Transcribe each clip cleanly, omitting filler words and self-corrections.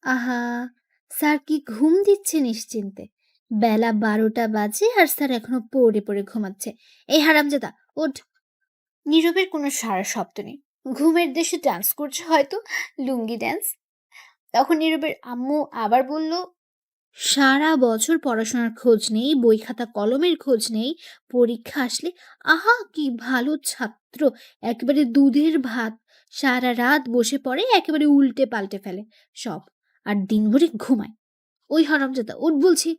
আহা! স্যার কি ঘুম দিচ্ছে নিশ্চিন্তে। বেলা ১২টা বাজে আর স্যার এখনো পড়ে ঘুমাচ্ছে। এই হারামজাদা ওঠ! নীরবের কোনো সাড়া শব্দ নেই। ঘুমের দেশে ডান্স করছে হয়তো, লুঙ্গি ড্যান্স। তখন নীরবের আম্মু আবার বলল, সারা বছর পড়াশোনার খোঁজ নেই, বই খাতা কলমের খোঁজ নেই, পরীক্ষা আসলে আহা কি ভালো ছাত্র, একেবারে দুধের ভাত, সারা রাত বসে পড়ে, একেবারে উল্টে পাল্টে ফেলে সব, আর দিনভরে ঘুমায়। ওই হারামজাদা ওঠ বলছি।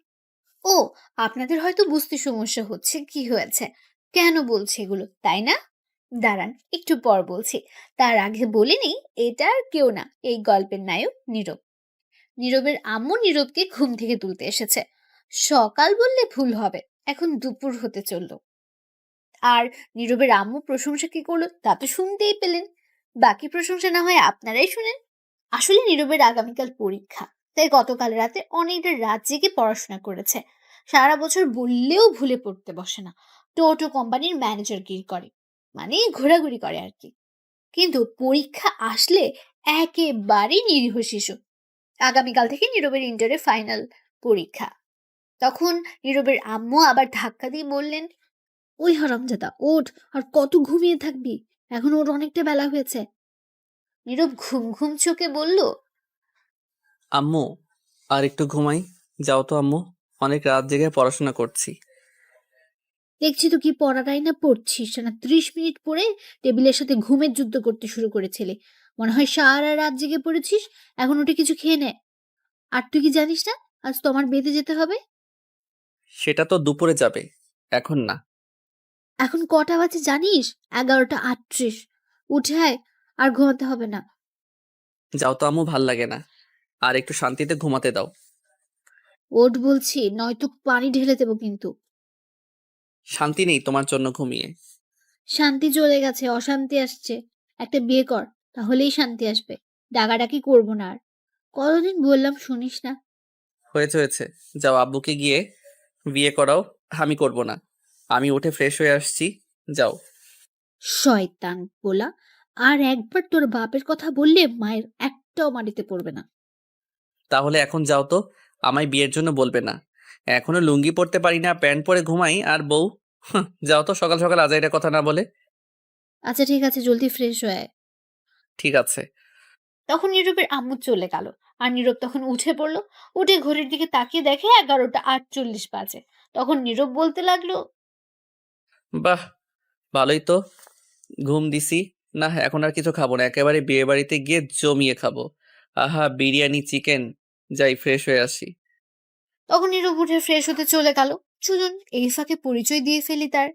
ও, আপনাদের হয়তো বুঝতে সমস্যা হচ্ছে কি হয়েছে, কেন বলছে এগুলো, তাই না? দাঁড়ান, একটু পর বলছি। তার আগে বলে নেই, এটা আর কেউ না, এই গল্পের নায়ক নীরব। নীরবের আম্মু নীরবকে ঘুম থেকে তুলতে এসেছে। সকাল বললে ভুল হবে, এখন দুপুর হতে চললো। আর নীরবের আম্মু প্রশংসা কি করলো তা তো শুনতেই পেলেন। বাকি প্রশংসা না হয় আপনারাই শুনেন। আসলে নীরবের আগামীকাল পরীক্ষা, তাই গতকাল রাতে অনেকটা রাত জেগে পড়াশোনা করেছে। সারা বছর বললেও ভুলে পড়তে বসে না। টোটো কোম্পানির ম্যানেজার গিরি করে, মানে ঘোরাঘুরি করে আর কি। কিন্তু পরীক্ষা আসলে একেবারেই নিরীহ শিশু। আগামীকাল থেকে নীরবের ইন্টারের ফাইনাল পরীক্ষা। তখন নীরবের আম্মু আবার ধাক্কা দিয়ে বললেন, ওই হারামজাদা ওঠ, আর কত ঘুমিয়ে থাকবি, এখন ওর অনেকটা বেলা হয়েছে। নীরব ঘুম ঘুম চোখে বলল, আম্মু, আর একটু ঘুমাই। যাও তো আম্মু, অনেক রাত জেগে পড়াশোনা করছি। দেখছি তো কি পড়াটাই না পড়ছিস না, 30 মিনিট পরে টেবিলের সাথে ঘুমের যুদ্ধ করতে শুরু করেছিলি। মনে হয় সারা রাত জেগে পড়েছিস। এখন উঠে কিছু খেয়ে নে। আর তুই কি জানিস না আজ তোমার বেঁধে যেতে হবে? সেটা তো দুপুরে যাবে, এখন না। এখন কটা বাজে জানিস? 11টা 38। উঠে আয়, আর ঘুমাতে হবে না। যাও তো আম্মু, ভাল লাগে না। আর একটু শান্তিতে ঘুমাতে দাও। ওঠ বলছি, নয়তো পানি ঢেলে দেবো কিন্তু। শান্তি নেই তোমার জন্য ঘুমিয়ে। শান্তি চলে গেছে, অশান্তি আসছে। একটা বিয়ে কর, তাহলেই শান্তি আসবে। ডাকাডাকি করবো না আর। কতদিন বললাম শুনিস না। হয়েছে হয়েছে, যাও আব্বুকে গিয়ে বিয়ে করাও। আমি করব না। আমি উঠে ফ্রেশ হয়ে আসছি। যাও। শয়তান পোলা, আর একবার তোর বাপের কথা বললে মায়ের একটাও মাটিতে পড়বে না। তাহলে এখন যাও তো, আমায় বিয়ের জন্য বলবে না। এখনো লুঙ্গি পরতে পারি না, প্যান্ট পরে ঘুমাই, আর বউ। যাও তো, সকাল সকাল আজাইরা কথা না বলে। আচ্ছা ঠিক আছে, জলদি ফ্রেশ হয়ে আয়। ঠিক আছে। তখন নীরবের আম্মু চলে গেল। আর নীরব তখন উঠে পড়লো। উঠে ঘড়ির দিকে তাকিয়ে দেখে 11টা 48 বাজে। তখন নীরব বলতে লাগলো, বাহ, ভালোই তো। ঘুম দিছি। না, এখন আর কিছু খাবো না, একেবারে বিয়ে বাড়িতে গিয়ে জমিয়ে খাবো। আহা, বিরিয়ানি, চিকেন। যাই ফ্রেশ হয়ে আসি। তখন নীরব উঠে ফ্রেশ হতে চলে গেল। চলুন এই ফাঁকে পরিচয় দিয়ে ফেলি তার।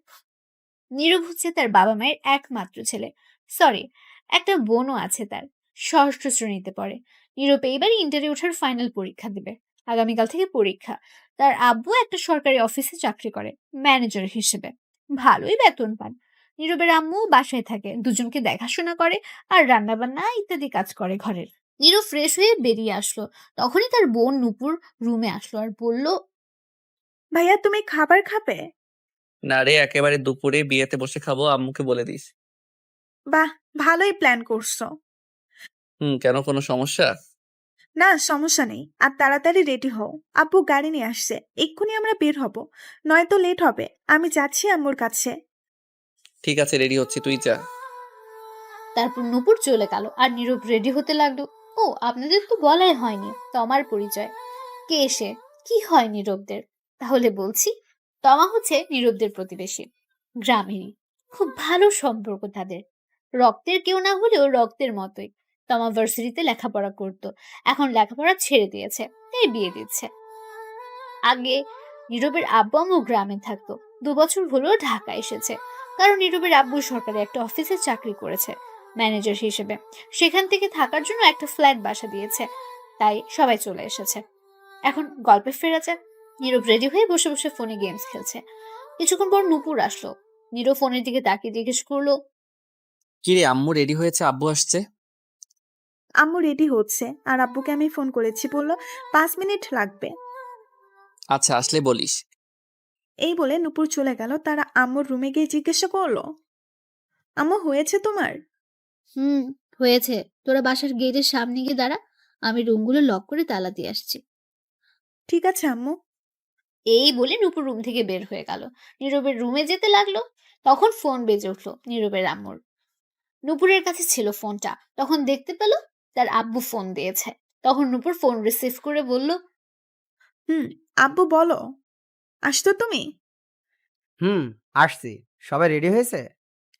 নীরব হচ্ছে তার বাবা মায়ের একমাত্র ছেলে। সরি, একটা বোনও আছে তার। ষষ্ঠ শ্রেণীতে পড়ে। নীরব এইবার ইন্টারে ওঠার ফাইনাল পরীক্ষা দিবে। আগামীকাল থেকে পরীক্ষা। তার আব্বু একটা সরকারি অফিসে চাকরি করে, ম্যানেজার হিসেবে। ভালোই বেতন পান। নীরবের আম্মু বাসায় থাকে, দুজনকে দেখাশোনা করে আর রান্নাবান্না ইত্যাদি কাজ করে ঘরের। নীরব ফ্রেশ হয়ে বেরিয়ে আসলো। তখনই তার বোন নূপুর রুমে আসলো আর বলল, ভাইয়া তুমি খাবার খাবে? না রে, একেবারে দুপুরে বিয়েতে বসে খাবো, আম্মুকে বলে দিস। বাহ, ভালোই প্ল্যান করছো। কেন, কোনো সমস্যা? না, সমস্যা নেই। আর তাড়াতাড়ি রেডি হও, আব্বু গাড়ি নিয়ে আসছে, এক্ষুনি আমরা বের হব, নয়তো লেট হবে। আমি যাচ্ছি আম্মুর কাছে। ঠিক আছে, রেডি হচ্ছি, তুই যা। তারপর নূপুর চলে গেল আর নীরব রেডি হতে লাগলো। ও, আপনাদের তো বলাই হয়নি তমার পরিচয়। কে সে, কি হয় নীরবদের? তাহলে বলছি, তমা হচ্ছে নীরবদের প্রতিবেশী, গ্রামেরই। খুব ভালো সম্পর্ক তাদের। রক্তের কেউ না হলেও রক্তের মতোই। তমা ভার্সিটিতে লেখাপড়া করত, এখন লেখাপড়া ছেড়ে দিয়েছে, তাই বিয়ে দিচ্ছে। আগে নীরবের আব্বু আম্মু গ্রামে থাকতো, 2 বছর হলো ঢাকা এসেছে। কারণ নীরবের আব্বু সরকারি একটা অফিসে চাকরি করেছে, ম্যানেজার হিসেবে। সেখান থেকে থাকার জন্য একটা ফ্ল্যাট বাসা দিয়েছে, তাই সবাই চলে এসেছে। এখন গল্পে ফেরা যাক। নীরব রেডি হয়ে বসে বসে ফোনে গেমস খেলছে। কিছুক্ষণ পর নূপুর আসলো। নীরব ফোনের দিকে তাকিয়ে জিজ্ঞেস করলো, কিরে, আম্মু রেডি হয়েছে, আব্বু আসছে? আম্মু রেডি হচ্ছে, আর আব্বুকে আমি ফোন করেছি, বললো 5 মিনিট লাগবে। আচ্ছা, আসলে বলিস। এই বলে নুপুর চলে গেল। তারা আম্মুর রুমে গিয়ে জিজ্ঞাসা করলো, আম্মু হয়েছে তোমার? হুম, হয়েছে। তোরা বাসার গেটের সামনে গিয়ে দাঁড়া, আমি রুমগুলো লক করে তালা দিয়ে আসছি। ঠিক আছে আম্মু। এই বলে নূপুর রুম থেকে বের হয়ে গেল। নীরবের রুমে যেতে লাগলো। তখন ফোন বেজে উঠলো নীরবের আম্মুর। নূপুরের কাছে ছিল ফোনটা। তখন দেখতে পেল তার আব্বু ফোন দিয়েছে। তখন নূপুর ফোন রিসিভ করে বলল, হুম, আব্বু বলো, আসতো তুমি? হুম, আসছি। সবাই রেডি হয়েছে?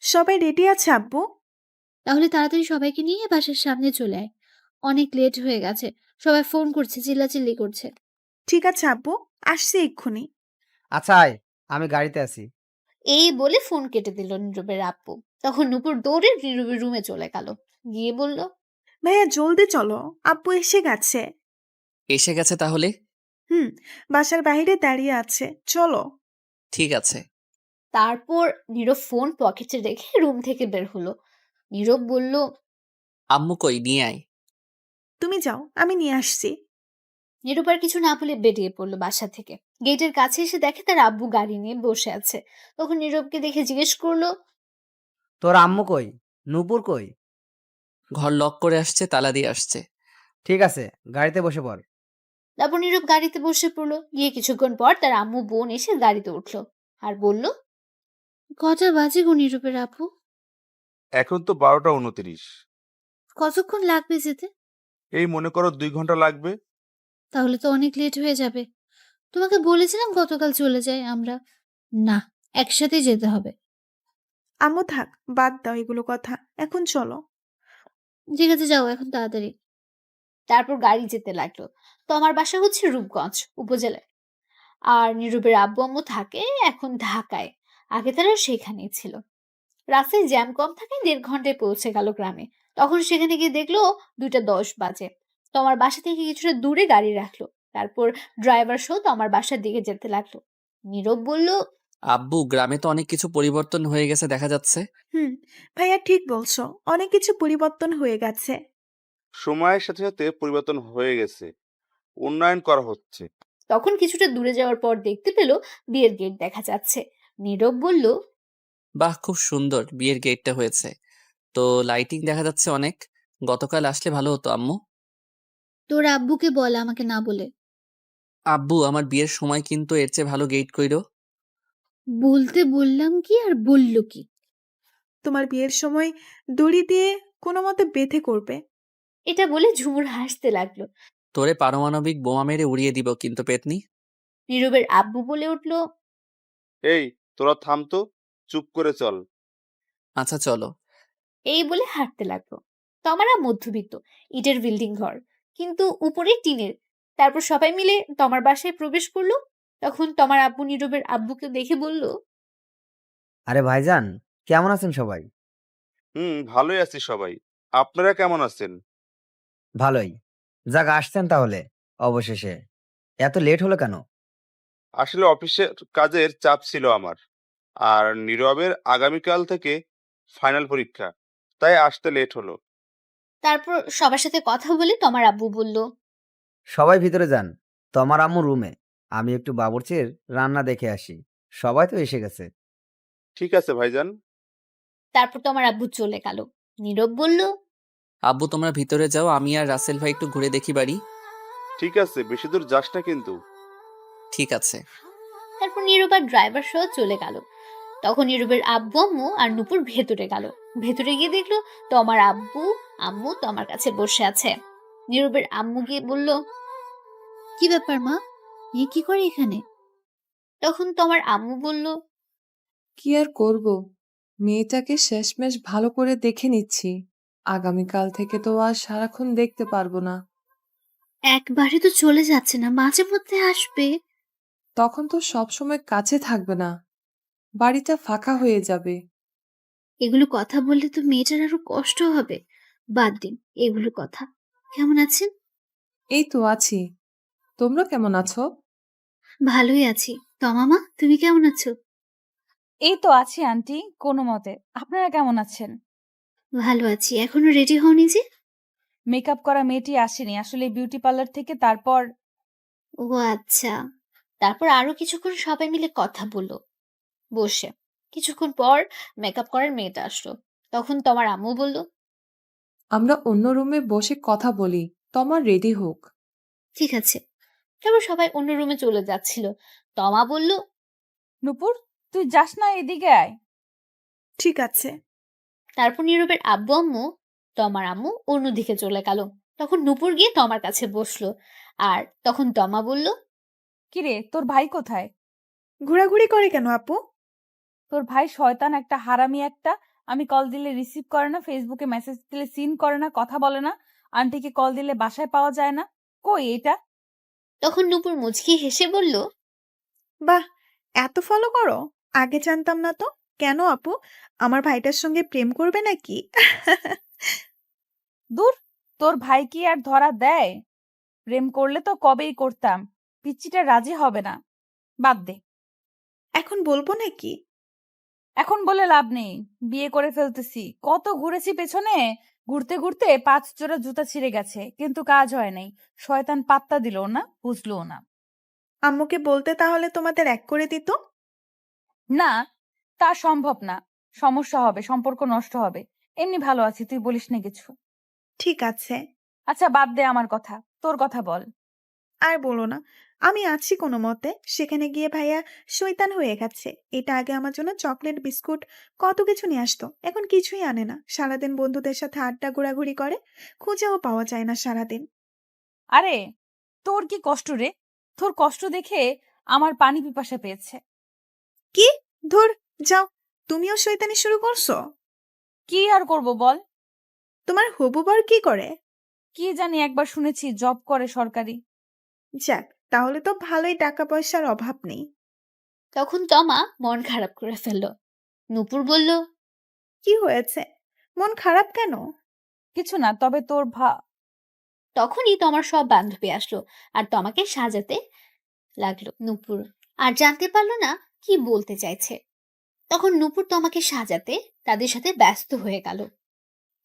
সবাই রেডি আছে আব্বু। তাহলে তাড়াতাড়ি সবাইকে নিয়ে বাসার সামনে চলে আয়। অনেক লেট হয়ে গেছে। সবাই ফোন করছে, চিল্লাচিল্লি করছে। ঠিক আছে আব্বু, আসছি এক্ষুনি। আচ্ছা আয়, আমি গাড়িতে আছি। এই বলে ফোন কেটে দিল নীরবের আব্বু। তখন নূপুর দৌড়ে নীরবের রুমে চলে গেল। গিয়ে বলল, ভাইয়া জলদি চলো, আব্বু এসে গেছে। এসে গেছে তাহলে? হুম, বাসার বাইরে দাঁড়িয়ে আছে, চলো। ঠিক আছে। তারপর নীরব ফোন পকেটে রেখে রুম থেকে বের হলো। নীরব বলল, আম্মু কই, নিয়ে আয়। তুমি যাও, আমি নিয়ে আসছি। নীরব আর কিছু না বলে বেরিয়ে পড়লো বাসা থেকে। গেটের কাছে এসে দেখে তার আব্বু গাড়ি নিয়ে বসে আছে। তখন নীরবকে দেখে জিজ্ঞেস করলো, তোর আম্মু কই? নূপুর কই? ঘর লক করে আসছে, তালা দিয়ে আসছে। ঠিক আছে, গাড়িতে বসে পড়। তারপর নীরব গাড়িতে বসে পড়লো। গিয়ে কিছুক্ষণ পর তার আম্মু বোন এসে গাড়িতে উঠলো আর বলল, কটা বাজে গো নীরবের আপু? এখন তো 12টা 29। কতক্ষণ লাগবে যেতে? এই মনে করো 2 ঘন্টা লাগবে। তাহলে তো অনেক লেট হয়ে যাবে। তোমাকে বলেছিলাম গতকাল চলে যাই আমরা। না, একসাথে যেতে হবে। আম্মু থাক, বাদ দাও এগুলো কথা, এখন চলো। ঠিক আছে, যাও এখন তাড়াতাড়ি। তারপর গাড়ি যেতে লাগলো। তো আমার বাসা হচ্ছে রূপগঞ্জ উপজেলায়। আর নীরবের আব্বু আম্মু থাকে এখন ঢাকায়। আগে তারা সেখানেই ছিল। রাস্তায় জ্যাম কম থাকে, 1.5 ঘন্টায় পৌঁছে গেল গ্রামে। তখন সেখানে গিয়ে দেখলো 2টা 10 বাজে। তো আমার বাসা থেকে কিছুটা দূরে গাড়ি রাখলো। তারপর ড্রাইভার সহ তো আমার বাসার দিকে যেতে লাগলো। নীরব বলল, আব্বু, গ্রামে তো অনেক কিছু পরিবর্তন হয়ে গেছে দেখা যাচ্ছে। হুম, ভাইয়া ঠিক বলছো, অনেক কিছু পরিবর্তন হয়ে গেছে। সময়ের সাথে সাথে পরিবর্তন হয়ে গেছে, উন্নয়ন করা হচ্ছে। তখন কিছুটা দূরে যাওয়ার পর দেখতে পেল বিয়ের গেট দেখা যাচ্ছে। নীরব বলল, বাহ, খুব সুন্দর বিয়ের গেটটা হয়েছে। তো লাইটিং দেখা যাচ্ছে অনেক। গতকাল আসলে ভালো হতো আম্মু। তোর আব্বুকে বল আমাকে না বলে। আব্বু, আমার বিয়ের সময় কিন্তু এর চেয়ে ভালো গেট কইরো। বলতে বললাম কি আর বলল কি? তোমার বিয়ের সময় দড়ি দিয়ে কোনো মতে বেঁধে করবে। এটা বলে ঝুমুর হাসতে লাগলো। তোরে পারমাণবিক বোমা মেরে উড়িয়ে দিব কিন্তু পেতনি। নীরবের আব্বু বলে উঠল, এই, তোরা থাম তো, চুপ করে চল। আচ্ছা চলো। এই বলে হাঁটতে লাগলো। তমারা মধ্যবিত্ত, ইটের বিল্ডিং ঘর, কিন্তু উপরে টিনের। তারপর সবাই মিলে তমার বাসায় প্রবেশ করলো। তখন তমার আব্বু নীরবের আব্বুকে দেখে বলল, আরে ভাইজান, কেমন আছেন সবাই? ভালোই আছি সবাই। আপনারা কেমন আছেন? ভালোই। যাক, আসছেন তাহলে অবশেষে। এত লেট হলো কেন? আসলে অফিসের কাজের চাপ ছিল আমার, আর নীরবের আগামীকাল থেকে ফাইনাল পরীক্ষা, তাই আসতে লেট হলো। তারপর সবার সাথে কথা বলে তমার আব্বু বলল, সবাই ভিতরে যান। তোমার আম্মু রুমে। আমি একটু বাবুর্চির রান্না দেখে আসি। সবাই তো এসে গেছে। ঠিক আছে ভাইজান। তারপর তোমার আব্বু চলে গেল। নীরব বলল, আব্বু, তোমরা ভিতরে যাও, আমি আর রাসেল ভাই একটু ঘুরে দেখি বাড়ি। ঠিক আছে, বেশি দূর যাস না কিন্তু। ঠিক আছে। তারপর নীরব আর ড্রাইভার সহ চলে গেল। তখন নীরবের আব্বু আম্মু আর নূপুর ভেতরে গেল। ভেতরে গিয়ে দেখলো তোমার আব্বু আম্মু তোমার কাছে বসে আছে। নীরবের আম্মু গিয়ে বলল, কি ব্যাপার মা, এ কি করে এখানে? তখন তোমার আম্মু বলল, কি আর করব, মেয়েটাকে শেষমেশ ভালো করে দেখে নিচ্ছি। আগামীকাল থেকে তো আর সারাক্ষণ দেখতে পারবো না। একবারে তো চলে যাচ্ছে না, মাঝে মধ্যে আসবে। তখন তো সবসময় কাছে থাকবে না, বাড়িটা ফাঁকা হয়ে যাবে। এগুলো কথা বললে তো মেয়েটার আরো কষ্ট হবে। বাদ দিন এগুলো কথা। কেমন আছেন? এই তো আছি। তোমরা কেমন আছো? ভালোই আছি। তমামা, তুমি কেমন আছো? এই তো আছি আন্টি, কোনো মতে। আপনারা কেমন আছেন? ভালো আছি। এখনো রেডি হওনি যে? মেকআপ করা মেয়েটি আসেনি আসলে বিউটি পার্লার থেকে, তারপর ও আচ্ছা। তারপর আরো কিছুক্ষণ সবাই মিলে কথা বললো বসে। কিছুক্ষণ পর মেকআপ করার মেয়েটা আসলো। তখন তোমার আম্মু বলল, আমরা অন্য রুমে বসে কথা বলি, তোমার রেডি হোক। ঠিক আছে। তারপর সবাই অন্য রুমে চলে যাচ্ছিল। তমা বলল, নূপুর, তুই যাস না, এদিকে আয়। ঠিক আছে। তারপর নীরবের আব্বু আম্মু, তমার আম্মু অন্যদিকে চলে গেল। তখন নূপুর গিয়ে তমার কাছে বসলো। আর তখন তমা বলল, কিরে, তোর ভাই কোথায়? ঘোরাঘুরি করে কেন আপু? তোর ভাই শয়তান একটা, হারামি একটা। আমি কল দিলে রিসিভ করে না, ফেসবুকে মেসেজ দিলে সিন করে না, কথা বলে না, আন্টিকে কল দিলে বাসায় পাওয়া যায় না। কই এটা? তখন নূপুর মুচকি হেসে বলল, বাহ, এত ফলো করো? আগে জানতাম না তো। কেন আপু, আমার ভাইটার সঙ্গে প্রেম করবে নাকি? দূর, তোর ভাই কি আর ধরা দেয়? প্রেম করলে তো কবেই করতাম। পিচ্চিটা রাজি হবে না। বাদ দে। এখন বলবো নাকি? এখন বলে লাভ নেই, বিয়ে করে ফেলতেছি। কত ঘুরেছি পেছনে, ঘুরতে ঘুরতে 5 জোড়া জুতা ছিঁড়ে গেছে, কিন্তু কাজ হয় নাই। শয়তান পাত্তা দিল না, বুঝলো না। আম্মুকে বলতে তাহলে তোমাদের এক করে দিত। না, তা সম্ভব না। সমস্যা হবে, সম্পর্ক নষ্ট হবে। এমনি ভালো আছি, তুই বলিস না কিছু। ঠিক আছে। আচ্ছা বাদ দে আমার কথা, তোর কথা বল। আর বলো না, আমি আছি কোনো মতে। সেখানে গিয়ে ভাইয়া শয়তান হয়ে গেছে। এটা আগে আমার জন্য চকলেট বিস্কুট কত কিছু নিয়ে আসতো, এখন কিছুই আনে না। সারাদিন বন্ধুদের সাথে আড্ডা ঘোরাঘুরি করে, খুঁজেও পাওয়া যায় না সারাদিন। আরে, তোর কি কষ্ট রে? তোর কষ্ট দেখে আমার পানি পিপাসা পেয়েছে। কি? ধুর, যাও। তুমিও শয়তানি শুরু করছো? কি আর করব বল? তোমার হবু বর কি করে? কি জানি, একবার শুনেছি জব করে সরকারি। যাক, তাহলে তো ভালোই, টাকা পয়সার অভাব নেই। তখন তমা মন খারাপ করে ফেলল। নূপুর বলল, কি হয়েছে? মন খারাপ কেন? কিছু না, তবে তোর তখনই তমার সব বান্ধবী আসলো আর তমাকে সাজাতে লাগলো। নূপুর আর জানতে পারলো না কি বলতে চাইছে। তখন নূপুর তমাকে সাজাতে তাদের সাথে ব্যস্ত হয়ে গেল।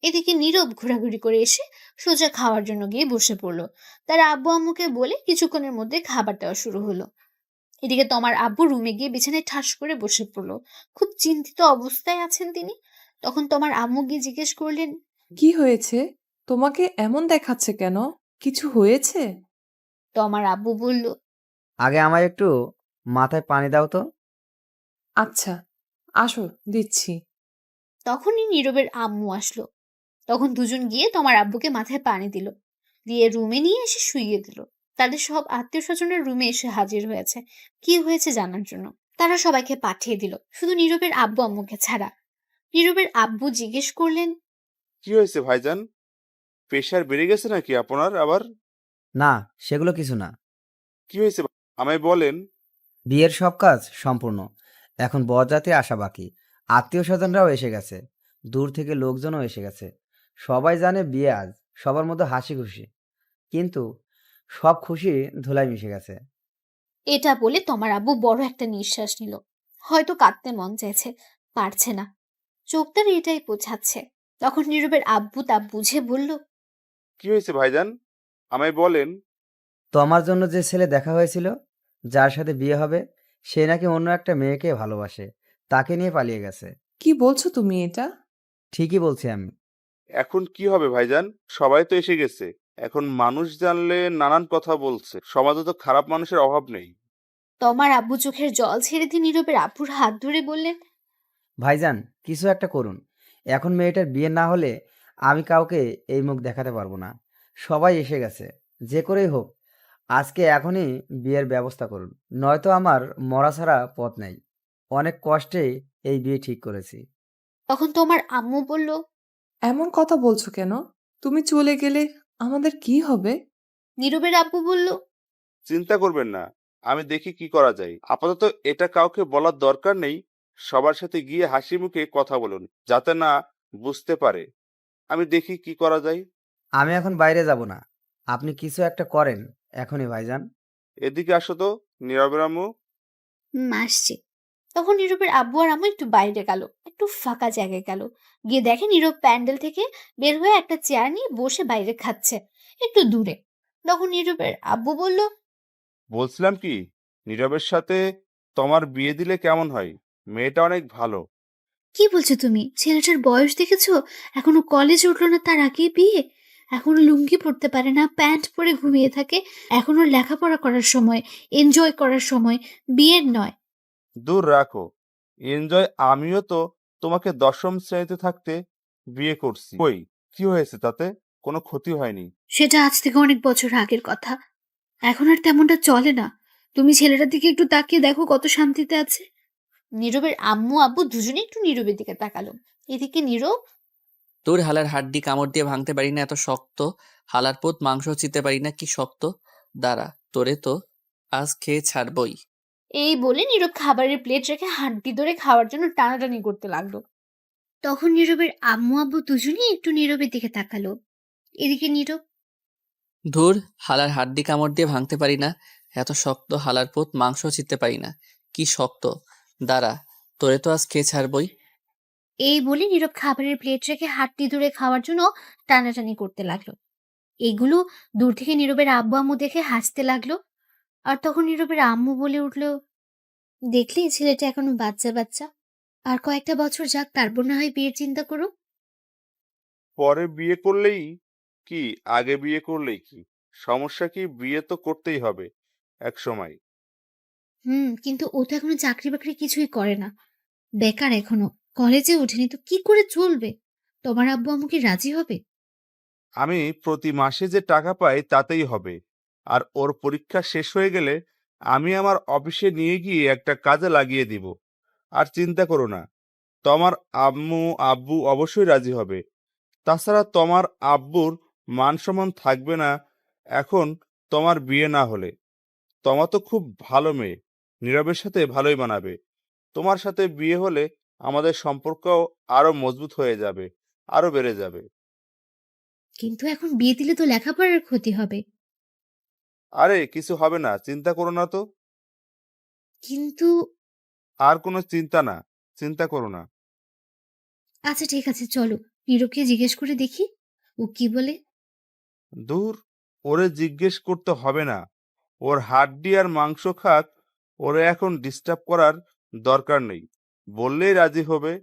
এদিকে নীরব ঘোরাঘুরি করে এসে সোজা খাওয়ার জন্য গিয়ে বসে পড়লো। তার আব্বু আম্মুকে বলে কিছুক্ষণের মধ্যে খাবার দেওয়া শুরু হলো। এদিকে তোমার আব্বু রুমে গিয়ে বিছানায় ঠাস করে বসে পড়লো। খুব চিন্তিত অবস্থায় আছেন তিনি। তখন তোমার আম্মু গিয়ে জিজ্ঞেস করলেন, কি হয়েছে? তোমাকে এমন দেখাচ্ছে কেন? কিছু হয়েছে? তোমার আব্বু বলল, আগে আমায় একটু মাথায় পানি দাও তো। আচ্ছা, আসো, দিচ্ছি। তখনই নীরবের আম্মু আসলো। তখন দুজন গিয়ে তোমার আব্বুকে মাথায় পানি দিল, দিয়ে রুমে নিয়ে এসে শুইয়ে দিল। তাদের সব আত্মীয় স্বজনের রুমে এসে হাজির হয়েছে কি হয়েছে জানার জন্য। তারা সবাইকে পাঠিয়ে দিল, শুধু নীরবের আব্বু আম্মুকে ছাড়া। নীরবের আব্বু জিজ্ঞেস করলেন, কি হয়েছে ভাইজান? প্রেশার বেড়ে গেছে নাকি আপনার আবার? না, সেগুলো কিছু না। কি হয়েছে আমায় বলেন। বিয়ের সব কাজ সম্পূর্ণ, এখন বরযাত্রী আসা বাকি। আত্মীয় স্বজনরাও এসে গেছে, দূর থেকে লোকজনও এসে গেছে। সবাই জানে বিয়ে আজ, সবার মধ্যে হাসি খুশি। কিন্তু সব খুশি ধুলায় মিশে গেছে। এটা বলে তোমার আব্বু বড় একটা নিঃশ্বাস নিল। হয়তো কাঁদতে মন চাইছে, পারছে না, চোখ তার এটাই বোঝাচ্ছে। তখন নীরবের আব্বু তা বুঝে বলল, কি হয়েছে ভাইজান, আমায় বলেন। তোমার জন্য যে ছেলে দেখা হয়েছিল, যার সাথে বিয়ে হবে, সে নাকি অন্য একটা মেয়েকে ভালোবাসে, তাকে নিয়ে পালিয়ে গেছে। কি বলছো তুমি এটা? ঠিকই বলছি আমি। এখন কি হবে ভাইজান? সবাই তো এসে গেছে। এখন মানুষ জানলে নানান কথা বলছে। সমাজে তো খারাপ মানুষের অভাব নেই। তোমার আব্বু চোখের জল ছেড়ে দিয়ে নীরবের আব্বুর হাত ধরে বললেন, ভাইজান, কিছু একটা করুন। এখন মেয়েটার বিয়ে না হলে আমি কাউকে এই মুখ দেখাতে পারবো না। সবাই এসে গেছে, যে করেই হোক আজকে এখনই বিয়ের ব্যবস্থা করুন, নয়তো আমার মরা ছাড়া পথ নেই। অনেক কষ্টে এই বিয়ে ঠিক করেছি। তখন তোমার আম্মু বলল, এমন কথা বলছো কেন? তুমি চলে গেলে আমাদের কি হবে? নীরবের আব্বু বলল, চিন্তা করবেন না, আমি দেখি কি করা যায়। আপাতত এটা কাউকে বলার দরকার নেই। সবার সাথে গিয়ে হাসি মুখে কথা বলুন, যাতে না বুঝতে পারে। আমি দেখি কি করা যায়। আমি এখন বাইরে যাব না, আপনি কিছু একটা করেন এখনই ভাইজান। এদিকে আসো তো, নীরবের আম্মু। আসছি। তখন নীরবের আব্বু আর আম্মু একটু বাইরে গেল, একটু ফাঁকা জায়গায় গেল। গিয়ে দেখে নীরব প্যান্ডেল থেকে বের হয়ে একটা চেয়ার নিয়ে বসে বাইরে খাচ্ছে, একটু দূরে। তখন নীরবের আব্বু বলল, বলছিলাম কি, নীরবের সাথে তোমার বিয়ে দিলে কেমন হয়? মেয়েটা অনেক ভালো। কি বলছো তুমি? ছেলেটার বয়স দেখেছো? এখনো কলেজে উঠলো না, তার আগেই বিয়ে? এখনো লুঙ্গি পরতে পারে না, প্যান্ট পরে ঘুমিয়ে থাকে। এখনো লেখাপড়া করার সময়, এনজয় করার সময়, বিয়ের নয়। দূর রাখো। এনজয় আমিও তো তোমাকে দশম শ্রেণীতে থাকতে বিয়ে করছি। কই, কি হয়েছে তাতে? কোনো ক্ষতি হয়নি। সেটা আজ থেকে অনেক বছর আগের কথা। এখন আর তেমনটা চলে না। তুমি ছেলেটার দিকে একটু তাকিয়ে দেখো কত শান্তিতে আছে। নীরবের আম্মু আব্বু দুজনে একটু নীরবের দিকে তাকালো। এদিকে নীরব, তোর হালার হাড্ডি কামড় দিয়ে ভাঙতে পারি না, এত শক্ত। হালার পোত মাংস চিতে পারি না, কি শক্ত। দাঁড়া, তোরে তো আজ খেয়ে ছাড়বই। এই বলে নীরব খাবারের প্লেট রেখে হাড্ডি ধরে খাওয়ার জন্য টানাটানি করতে লাগলো। তখন নীরবের আম্মু আব্বু দুজনেই একটু নীরবের দিকে তাকালো। এদিকে নীরব, ধুর, হালার হাড্ডি কামড় দিয়ে ভাঙতে পারি না, এত শক্ত। হালার পোত মাংস চিতে পারি না, কি শক্ত। দাঁড়া, তোরে তো আজ খেয়ে ছাড়বই। এই বলে নীরব খাবারের প্লেট রেখে হাড্ডি ধরে খাওয়ার জন্য টানাটানি করতে লাগলো। এগুলো দূর থেকে নীরবের আব্বু আম্মু দেখে হাসতে লাগলো। আর তখন নীরবের আম্মু বলে উঠলো, দেখলি ছেলেটা এখনো বাচ্চা বাচ্চা, আর কয়েকটা বছর যাক, তারপর না হয় বিয়ের চিন্তা করো। পরে বিয়ে করলেই কি, আগে বিয়ে করলেই কি? সমস্যা কি? বিয়ে তো করতেই হবে এক সময়। কিন্তু ও তো এখনো চাকরি বাকরি কিছুই করে না, বেকার এখনো, কলেজে ওঠেনি, তো কি করে চলবে? তোমার আব্বু আম্মু কি রাজি হবে? আমি প্রতি মাসে যে টাকা পাই তাতেই হবে। আর ওর পরীক্ষা শেষ হয়ে গেলে আমি আমার অফিসে নিয়ে গিয়ে একটা কাজে লাগিয়ে দিব। আর চিন্তা করো না, তোমার আম্মু আব্বু অবশ্যই রাজি হবে। তাছাড়া তোমার আব্বুর মান সম্মান থাকবে না এখন তোমার বিয়ে না হলে। তোমার তো খুব ভালো মেয়ে, নীরবের সাথে ভালোই মানাবে। তোমার সাথে বিয়ে হলে আমাদের সম্পর্ক আরো মজবুত হয়ে যাবে, আরো বেড়ে যাবে। কিন্তু এখন বিয়ে দিলে তো লেখাপড়ার ক্ষতি হবে। আরে কিছু হবে না, চিন্তা করো না তো। কিন্তু আর কোনো চিন্তা না, চিন্তা করো না। আচ্ছা ঠিক আছে, চলো নীরবকে জিজ্ঞেস করে দেখি ও কি বলে। দূর, ওরে জিজ্ঞেস করতে হবে না। ওর হাড্ডি আর মাংস খাক, ওরে এখন ডিস্টার্ব করার দরকার নেই। বললেই রাজি হবে।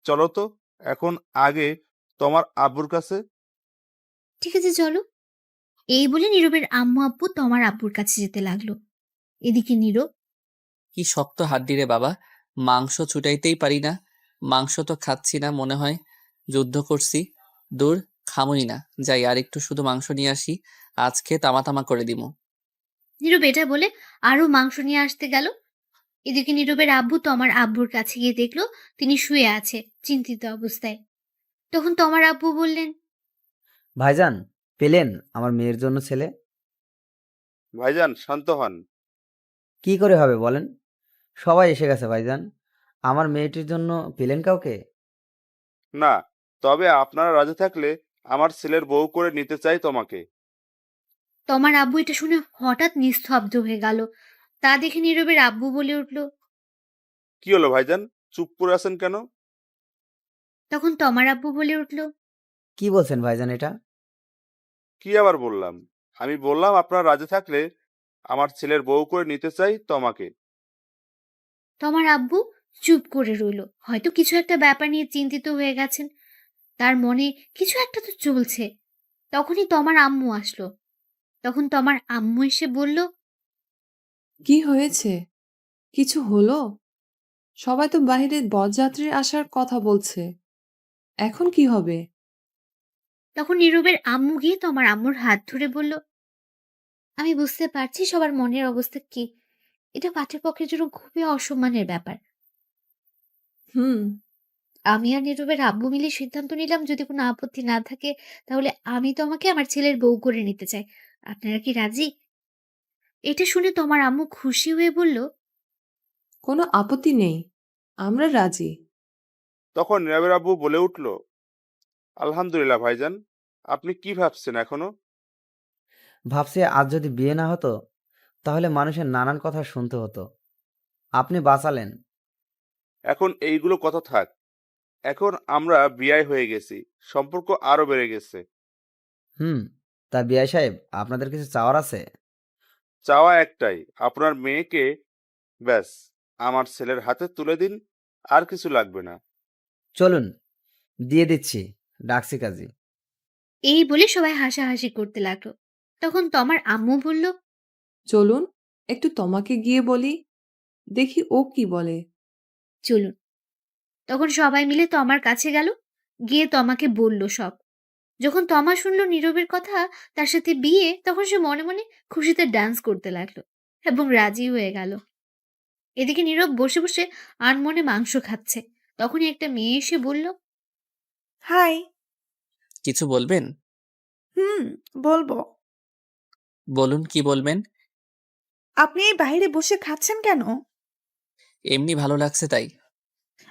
চলো তো এখন আগে তোমার আব্বুর কাছে। ঠিক আছে চলো। এই বলে নীরবের আম্মু আব্বু তোমার আব্বুর কাছে যেতে লাগলো। এদিকে নীরব, কি শক্ত হাড্ডি রে বাবা, মাংস ছুটাইতেই পারি না। মাংস তো খাচ্ছি না, মনে হয় যুদ্ধ করছি। দূর, খামুই না, যাই আর একটু শুধু মাংস নিয়ে আসি, আজ খেয়ে তামা তামা করে দিমু। নীরব এটা বলে আরো মাংস নিয়ে আসতে গেল। এদিকে নীরবের আব্বু তোমার আব্বুর কাছে গিয়ে দেখলো তিনি শুয়ে আছে চিন্তিত অবস্থায়। তখন তোমার আব্বু বললেন, ভাইজান, পেলেন আমার মেয়ের জন্য ছেলে? ভাইজান শান্ত হন। কি করে হবে বলেন? সবাই এসে গেছে ভাইজান। আমার মেয়েটির জন্য পেলেন কাউকে? না, তবে আপনারা রাজি থাকলে আমার ছেলের বউ করে নিতে চাই তোমাকে। তোমার আব্বু এটা শুনে হঠাৎ নিস্তব্ধ হয়ে গেল। তা দেখে নীরবের আব্বু বলে উঠল। কি হলো ভাইজান, চুপ করে আছেন কেন? তখন তোমার আব্বু বলে উঠল, কি বলছেন ভাইজান এটা? কি আবার বললাম? আমি বললাম আপনারা রাজি থাকলে আমার ছেলের বউ করে নিতে চাই তোমাকে। তোমার আব্বু চুপ করে রইল, হয়তো কিছু একটা ব্যাপার নিয়ে চিন্তিত হয়ে গেছেন। তার মনে কিছু একটা তো চলছে। তখনই তোমার আম্মু আসলো। তখন তোমার আম্মু এসে বলল, কি হয়েছে? কিছু হলো? সবাই তো বাইরে বরযাত্রীর আসার কথা বলছে। এখন কি হবে? তখন নীরবের আম্মু গিয়ে তোমার আম্মুর হাত ধরে বলল, আমি বুঝতে পারছি সবার মনের অবস্থা কি। এটা পাঠ্যপক্ষের জন্য খুবই অসম্মানের ব্যাপার। হুম। আমি আর নীরবের আব্বু মিলে সিদ্ধান্ত নিলাম, যদি কোনো আপত্তি না থাকে তাহলে আমি তোমাকে আমার ছেলের বউ করে নিতে চাই। আপনারা কি রাজি? এটা শুনে তোমার আম্মু খুশি হয়ে বলল, কোনো আপত্তি নেই, আমরা রাজি। তখন নীরবের আব্বু বলে উঠল, আলহামদুলিল্লাহ ভাইজান। আপনি কি ভাবছেন এখনো? ভাবছি আজ যদি বিয়ে না হতো তাহলে মানুষের নানান কথা শুনতে হতো। আপনি বাঁচালেন। এখন এইগুলো কথা থাক। এখন আমরা বিয়ে হয়ে গেছি, সম্পর্ক আরো বেড়ে গেছে। হুম। তা বিআই সাহেব, আপনাদের কিছু চাওয়ার আছে? চাওয়া একটাই, আপনার মেয়েকে ব্যাস আমার ছেলের হাতে তুলে দিন, আর কিছু লাগবে না। চলুন, দিয়ে দিচ্ছি। ডাকছি কাজী। এই বলে সবাই হাসাহাসি করতে লাগলো। তখন তমার আম্মু বলল, চলুন একটু তোমাকে গিয়ে বলি, দেখি ও কি বলে। চলুন। তখন সবাই মিলে তমার কাছে গেল, গিয়ে তমাকে বলল সব। যখন তমা শুনল নীরবের কথা, তার সাথে বিয়ে, তখন সে মনে মনে খুশিতে ডান্স করতে লাগলো এবং রাজি হয়ে গেল। এদিকে নীরব বসে বসে আনমনে মাংস খাচ্ছে। তখনই একটা মেয়ে এসে বলল, হাই। কিছু বলবেন? হুম, বলবো। বলুন, কি বলবেন? আপনি এই বাইরে বসে খাচ্ছেন কেন? এমনি ভালো লাগছে তাই।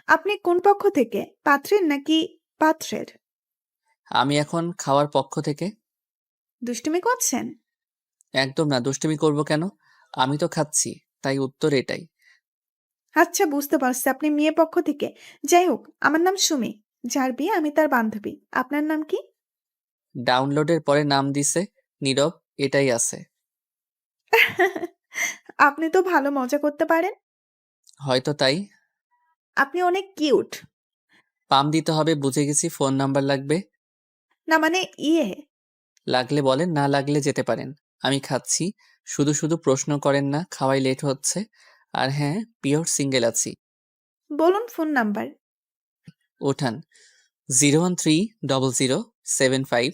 আপনি কোন পক্ষ থেকে, পাত্রের নাকি পাত্রের? আমি এখন খাওয়ার পক্ষ থেকে। দুষ্টুমি করছেন? একদম না, দুষ্টুমি করব কেন? আমি তো খাচ্ছি, তাই উত্তর এটাই। আচ্ছা, বুঝতে পারছি আপনি মেয়ে পক্ষ থেকে। যাই হোক, আমার নাম সুমি। যার বিয়ে আমি তার বান্ধবী। আপনার নাম কি? ডাউনলোডের পরে নাম দিছে নীরব, এটাই আছে। আপনি তো ভালো মজা করতে পারেন। হয়তো তাই। আপনি অনেক কিউট। পাম দিতে হবে, বুঝে গেছি। ফোন নাম্বার লাগবে? না মানে ইয়ে। লাগলে বলেন, না লাগলে যেতে পারেন। আমি খাচ্ছি, শুধু শুধু প্রশ্ন করেন না, খাওয়াই লেট হচ্ছে। আর হ্যাঁ, পিওর সিঙ্গেল আছি। বলুন ফোন নাম্বার। ওঠান। 0130075।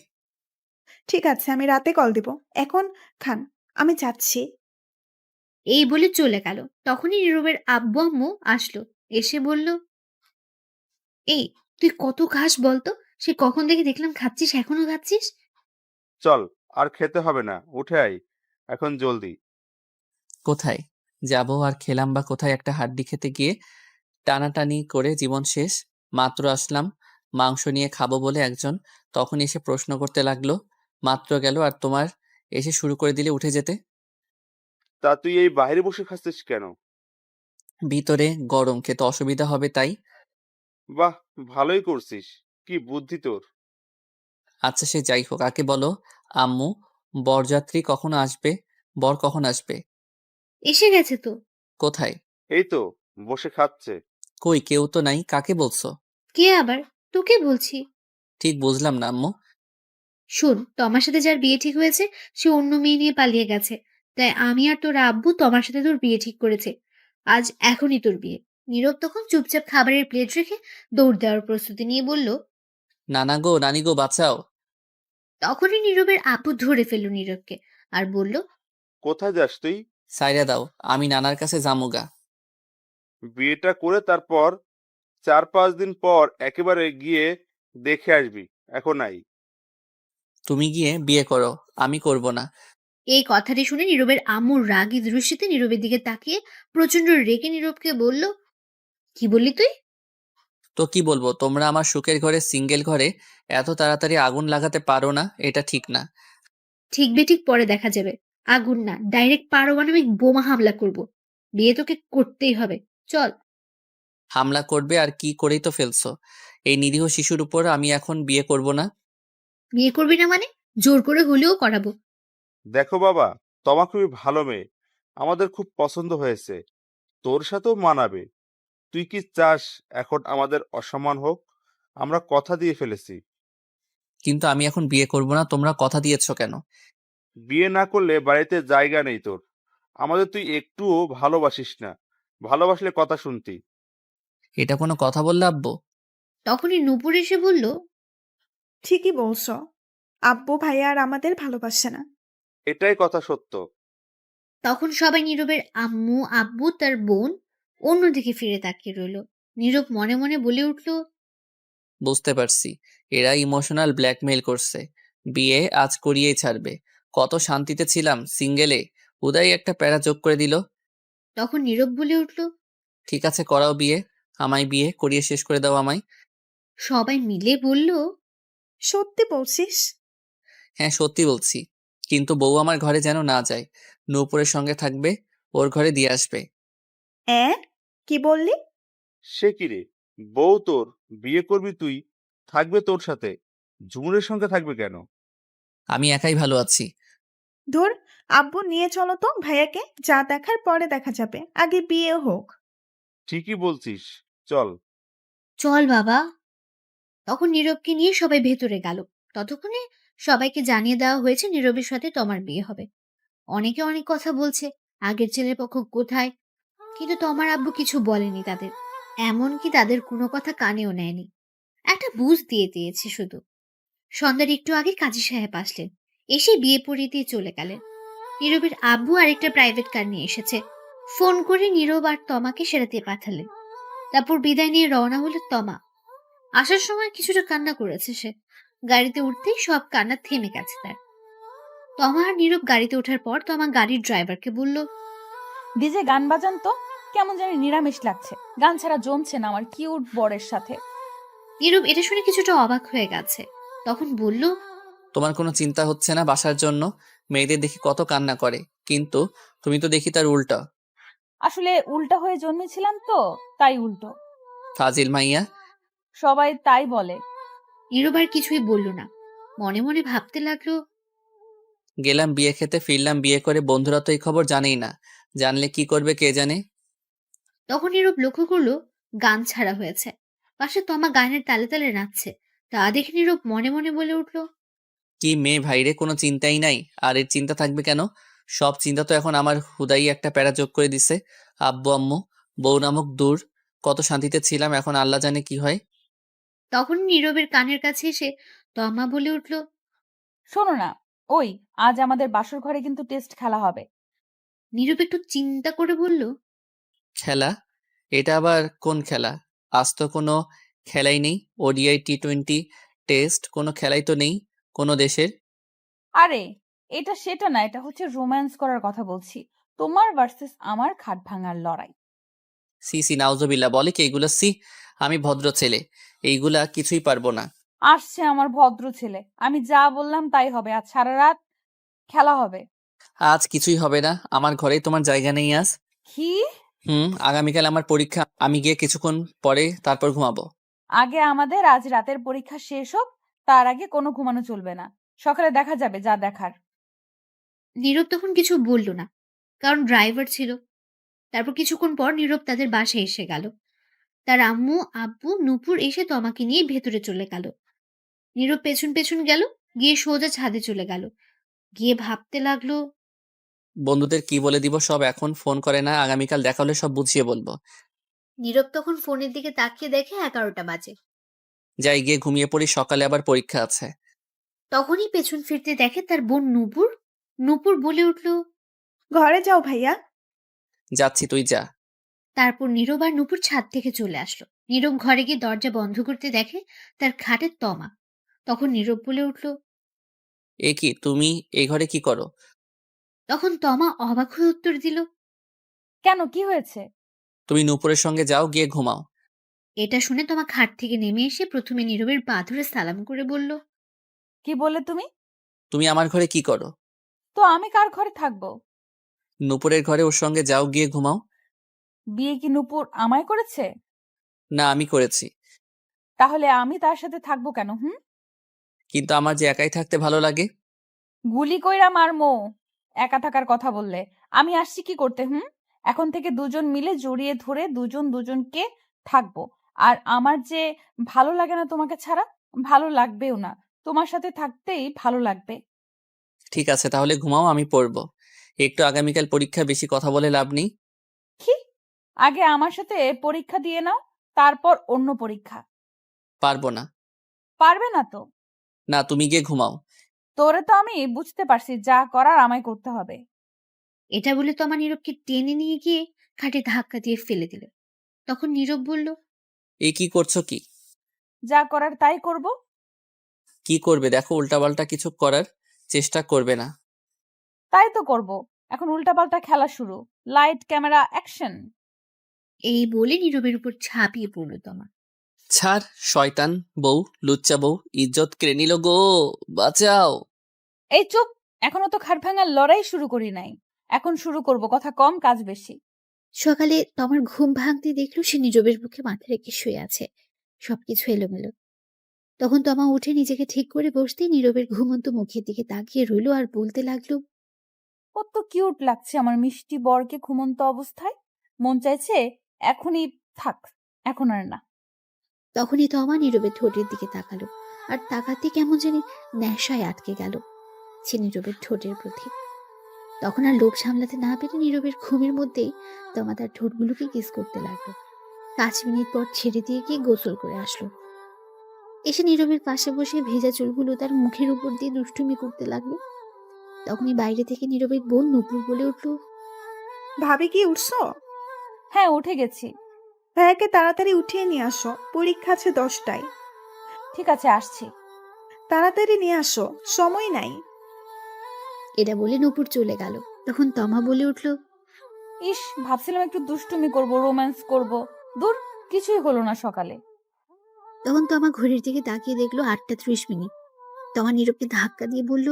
ঠিক আছে, আমি রাতে কল দিব। এখন খান। আমি যাচ্ছি। এই বলে চলে গেল। তখনই নীরবের আব্বু আম্মু আসলো, এসে বলল, এই, তুই কত খাস বলতো? সে কখন থেকে দেখলাম খাচ্ছিস, এখনো খাচ্ছিস? চল, আর খেতে হবে না, উঠে আয় এখন জলদি। কোথায় যাবো আর খেলাম বা কোথায়? একটা হাড্ডি খেতে গিয়ে টানাটানি করে জীবন শেষ। মাত্র আসলাম মাংস নিয়ে খাবো বলে একজন, তখন এসে প্রশ্ন করতে লাগলো। মাত্র গেল আর তোমার এসে শুরু করে দিলে উঠে যেতে। তা তুই এই বাইরে বসে খাচ্ছিস কেন? ভিতরে গরম, খেতে অসুবিধা হবে তাই। বাহ, ভালোই করছিস। কি বুদ্ধি তোর! আচ্ছা সে যাই হোক, আগে বলো আম্মু, বরযাত্রী কখন আসবে? বর কখন আসবে? এসে গেছে তো। কোথায়? এই তো, বসে খাচ্ছে। কই, কেউ তো নাই, কাকে বলছো? কে আবার? তোকে বলছি। ঠিক বুঝলাম না আম্মু। শোন, তোমার সাথে যার বিয়ে ঠিক হয়েছে, সে অন্য মেয়ে নিয়ে পালিয়ে গেছে। তাই আমি আর তোর আব্বু তোমার সাথে তোর বিয়ে ঠিক করেছে। আজ এখনই তোর বিয়ে। নীরব তখন চুপচাপ খাবারের প্লেট রেখে দৌড় দেওয়ার প্রস্তুতি নিয়ে বলল। নানা গো, নানি গো, বাঁচাও। তখনই নীরবের আব্বু ধরে ফেলল নীরবকে আর বলল, কোথায় যাস তুই? সাইরা দাও, আমি নানার কাছে জামুগা। বিয়েটা করে তারপর 4-5 দিন পর একেবারে গিয়ে দেখে আসবি। এখন আই। তুমি গিয়ে বিয়ে করো, আমি করব না। এই কথাটি শুনে নীরবের আম্মু রাগী দৃষ্টিতে নীরবের দিকে তাকিয়ে প্রচন্ড রেগে নীরবকে বলল, কি বললি তুই? তো কি বলবো, তোমরা আমার সুখের ঘরে, সিঙ্গেল ঘরে এত তাড়াতাড়ি আগুন লাগাতে পারো না, এটা ঠিক না। ঠিক বেঠিক পরে দেখা যাবে। আগুন না, ডাইরেক্ট পারমাণবিক বোমা হামলা করব। বিয়ে তোকে করতেই হবে। চল। হামলা করবে আর কি, করেই তো ফেলছো। এই নিরীহ শিশুর উপর আমি এখন বিয়ে করব না। বিয়ে করবি না মানে? জোর করে হলেও করাবো। দেখো বাবা, তমা খুবই ভালো মেয়ে, আমাদের খুব পছন্দ হয়েছে। তোর সাথেও মানাবে। তুই কি চাস এখন আমাদের অসম্মান হোক? আমরা কথা দিয়ে ফেলেছি। কিন্তু আমি এখন বিয়ে করব না, তোমরা কথা দিয়েছো কেন? বিয়ে না করলে বাড়িতে জায়গা নেই তোর। আমাদের তুই একটুও ভালোবাসিস না। ভালোবাসলে কথা শুনতি। এটা কোনো কথা বললে আব্বু? তখনই নূপুর এসে বলল, ঠিকই বলছো। আব্বু ভাইয়া আর আমাদের ভালোবাসে না। এটাই কথা সত্য। তখন সবাই নীরবের আম্মু আব্বু তার বোন অন্যদিকে ফিরে তাকিয়ে রইল। নীরব মনে মনে বলে উঠল, বুঝতে পারছি, এরা ইমোশনাল ব্ল্যাকমেইল করছে। বিয়ে আজ করিয়েই ছাড়বে। কত শান্তিতে ছিলাম সিঙ্গেলে, উদয় একটা প্যারা যোগ করে দিল। তখন নীরব বলে উঠল, ঠিক আছে, করাও বিয়ে। আমায় বিয়ে করিয়ে শেষ করে দাও আমায়। সবাই মিলে বলল, সত্যি বলছিস? হ্যাঁ সত্যি বলছি, কিন্তু বউ আমার ঘরে যেন না যায়। নূপুরের সঙ্গে থাকবে, ওর ঘরে দিয়ে আসবে। কি বললি? সে কি রে? বউ তোর, বিয়ে করবি তুই, থাকবে তোর সাথে। ঝুমুরের সঙ্গে থাকবে কেন? আমি একাই ভালো আছি। ধুর, আব্বু নিয়ে চলো তো ভাইয়াকে। যা দেখার পরে দেখা যাবে, আগে বিয়ে হোক। ঠিকই বলছিস, চল। চল বাবা। তখন নীরবকে নিয়ে সবাই ভেতরে গেল। ততক্ষণে সবাইকে জানিয়ে দেওয়া হয়েছে নীরবের সাথে তমার বিয়ে হবে। অনেকে অনেক কথা বলছে, আগের ছেলের পক্ষ কোথায়, কিন্তু তমার আব্বু কিছু বলেনি তাদের, এমনকি তাদের কোনো কথা কানেও নেয়নি। একটা বুঝ দিয়ে দিয়েছে শুধু। সন্ধ্যার একটু আগে কাজী সাহেব আসলেন, এসে বিয়ে পড়িয়ে দিয়ে চলে গেলেন। নীরবের আব্বু আরেকটা প্রাইভেট কার নিয়ে এসেছে, ফোন করে নীরব আর তমাকে সেটা দিয়ে পাঠালেন। তারপর বিদায় নিয়ে রওনা হলো তমা। আসার সময় কিছুটা কান্না করেছে সে, গাড়িতে উঠতেই সব কান্না থেমে গেছে তার। তমা আর নীরব গাড়িতে ওঠার পর তমা গাড়ির ড্রাইভারকে বলল, ডিজে গান বাজান তো, কেমন জানি নিরামিষ লাগছে, গান ছাড়া জমছে না আমার কিউট বরের সাথে। নীরব এটা শুনে কিছুটা অবাক হয়ে গেছে, তখন বলল, তোমার কোনো চিন্তা হচ্ছে না বাসার জন্য? মেয়েদের দেখি কত কান্না করে, কিন্তু তুমি তো দেখি তার উল্টা। আসলে উল্টা হয়ে জন্মেছিলাম তো, তাই উল্টো। ফাজিল মাইয়া। সবাই তাই বলে। নীরব আর কিছুই বলল না, মনে মনে ভাবতে লাগলো, গেলাম বিয়ে খেতে, ফিরলাম বিয়ে করে, বন্ধুরা তো এই খবর জানেই না, জানলে কি করবে কে জানে। তখন নীরব লক্ষ্য করলো গান ছাড়া হয়েছে, পাশে তমা গানের তালে তালে নাচছে। তা দেখে নীরব মনে মনে বলে উঠল, কি মেয়ে ভাইরে, কোনো চিন্তাই নাই। আর এর চিন্তা থাকবে কেন? সব চিন্তা তো এখন আমার হুদাই একটা প্যারা যোগ করে দিছে। আব্বু আম্মু, বউ নামক দূর, কত শান্তিতে ছিলাম, এখন আল্লাহ জানে কি হয়। তখন নীরবের কানের কাছে এসে তমা বলে উঠল, শোনো না, ওই আজ আমাদের বাসর ঘরে কিন্তু টেস্ট খেলা হবে। নীরব একটু চিন্তা করে বলল, খেলা? এটা আবার কোন খেলা? আজ তো কোনো খেলাই নেই। ওডিআই, টি-20, টেস্ট, কোনো খেলাই তো নেই কোনো দেশের। আরে এটা সেটা না, এটা হচ্ছে রোম্যান্স করার কথা বলছি, তোমার ভার্সেস আমার খাট ভাঙার লড়াই। সি সি, নাউজুবিল্লাহ, বলে কি এইগুলা? সি, আমি ভদ্র ছেলে, এইগুলা কিছুই পারবো না। আসছে আমার ভদ্র ছেলে, আমি যা বললাম তাই হবে, আজ সারা রাত খেলা হবে। আজ কিছুই হবে না, আমার ঘরেই তোমার জায়গা নেই আজ। কি? আগামীকাল আমার পরীক্ষা, আমি গিয়ে কিছুক্ষণ পরে তারপর ঘুমাবো। আগে আমাদের আজ রাতের পরীক্ষা শেষ হোক, তার আগে কোনো ঘুমানো চলবে না, সকালে দেখা যাবে যা দেখার। নীরব তখন কিছু বলল না, কারণ ড্রাইভার ছিল। তারপর কিছুক্ষণ পর নীরব তাদের বাসায় এসে গেল। তার আম্মু আব্বু নূপুর এসে তমাকে নিয়ে ভেতরে চলে গেল। নীরব পেছন পেছন গেল, গিয়ে সোজা ছাদে চলে গেল। গিয়ে ভাবতে লাগলো, বন্ধুদের কি বলে দিব সব, এখন ফোন করে না, আগামীকাল দেখা হলে সব বুঝিয়ে বলবো। নীরব তখন ফোনের দিকে তাকিয়ে দেখে 11টা বাজে। যাই গিয়ে ঘুমিয়ে পড়ি, সকালে আবার পরীক্ষা আছে। তখনই পেছন ফিরতে দেখে তার বোন নূপুর। নূপুর বলে উঠল, ঘরে যাও ভাইয়া। যাচ্ছি, তুই যা। তারপর নীরব আর নূপুর ছাদ থেকে চলে আসলো। নীরব ঘরে গিয়ে দরজা বন্ধ করতে দেখে তার খাটে তমা। তখন নীরব বলে উঠল, এ কি, তুমি এই ঘরে কি করো? তখন তমা অবাক হয়ে উত্তর দিল, কেন, কি হয়েছে? তুমি নূপুরের সঙ্গে যাও, গিয়ে ঘুমাও। এটা শুনে তমা খাট থেকে নেমে এসে প্রথমে নীরবের পা ধরে সালাম করে বলল, কি বললে তুমি? তুমি আমার ঘরে কি করো? তো আমি কার ঘরে থাকবো? নূপুরের ঘরে ওর সঙ্গে যাও, গিয়ে ঘুমাও। বিয়ে কি নূপুর আমায় করেছে? না, আমি করেছি। তাহলে আমি তার সাথে থাকবো কেন? কিন্তু আমার যে একাই থাকতে ভালো লাগে। গুলি কইরা মারমো একা থাকার কথা বললে। আমি আসছি কি করতে? এখন থেকে দুজন মিলে জড়িয়ে ধরে দুজন দুজনকে থাকবো। আর আমার যে ভালো লাগে না তোমাকে ছাড়া, ভালো লাগবেও না, তোমার সাথে থাকতেই ভালো লাগবে। ঠিক আছে, তাহলে ঘুমাও, আমি পড়বো একটু। আগামীকাল পরীক্ষা, বেশি কথা বলে লাভ নেই। কি? আগে আমার সাথে পরীক্ষা দিয়ে নাও, তারপর অন্য পরীক্ষা। পারবো না। পারবে না তো? না, তুমি গিয়ে ঘুমাও। তোরে তো আমি বুঝতে পারছি, যা করার আমায় করতে হবে। এটা বলে তমা নীরবকে টেনে নিয়ে গিয়ে খাটে ধাক্কা দিয়ে ফেলে দিল। তখন নীরব বলল, এই কি করছো? কি যা করার তাই করব। কি করবে? দেখো, উল্টাপাল্টা কিছু করার চেষ্টা করবে না। তাই তো করব। এখন উল্টাপাল্টা খেলা শুরু। Light camera action. এই বলে নীরবের উপর ঝাঁপিয়ে পড়ল তমা। ছাড়, শয়তান বউ, লুচ্চা বউ, ইজ্জত কেড়ে নিল গো, বাঁচাও। এই চুপ, এখনো তো খাট ভাঙার লড়াই শুরু করি নাই। এখন শুরু করব, কথা কম কাজ বেশি। সকালে তমার ঘুম ভাঙতে দেখলো সে নীরবের বুকে মাথা রেখে শুয়ে আছে, সবকিছু এলোমেলো। তখন তমা উঠে নিজেকে ঠিক করে বসতেই নীরবের ঘুমন্ত মুখের দিকে তাকিয়ে রইল আর বলতে লাগলো, কত কিউট লাগছে আমার মিষ্টি বরকে ঘুমন্ত অবস্থায়। মন চাইছে এখনই থাক, এখন আর না। তখনই তমা নীরবের ঠোঁটের দিকে তাকালো আর তাকাতে কেমন জানি নেশায় আটকে গেল সে নীরবের ঠোঁটের প্রতি। তখন আর লোভ সামলাতে না পেরে নীরবের ঘুমের মধ্যেই তমা তার ঠোঁটগুলোকে কিস করতে লাগলো। 5 মিনিট পর ছেড়ে দিয়ে গিয়ে গোসল করে আসলো। এসে নীরবের পাশে বসে ভেজা চুলগুলো তার মুখের উপর দিয়ে দুষ্টুমি করতে লাগলো। তখনই বাইরে থেকে নীরবের বোন নূপুর বলে উঠল, ভাবি কি উঠছো? হ্যাঁ, উঠে গেছি। ভাইয়াকে তাড়াতাড়ি উঠিয়ে নিয়ে আসো, পরীক্ষা আছে 10টায়। ঠিক আছে, আসছি। তাড়াতাড়ি নিয়ে আসো, সময় নাই। এটা বলে নূপুর চলে গেল। তখন তমা বলে উঠল, ইস, ভাবছিলাম একটু দুষ্টুমি করব, রোম্যান্স করব। দূর, কিছুই হলো না সকালে। তখন তমা ঘড়ির দিকে তাকিয়ে দেখলো 8টা 30 মিনিট। তমা নীরবকে ধাক্কা দিয়ে বলল,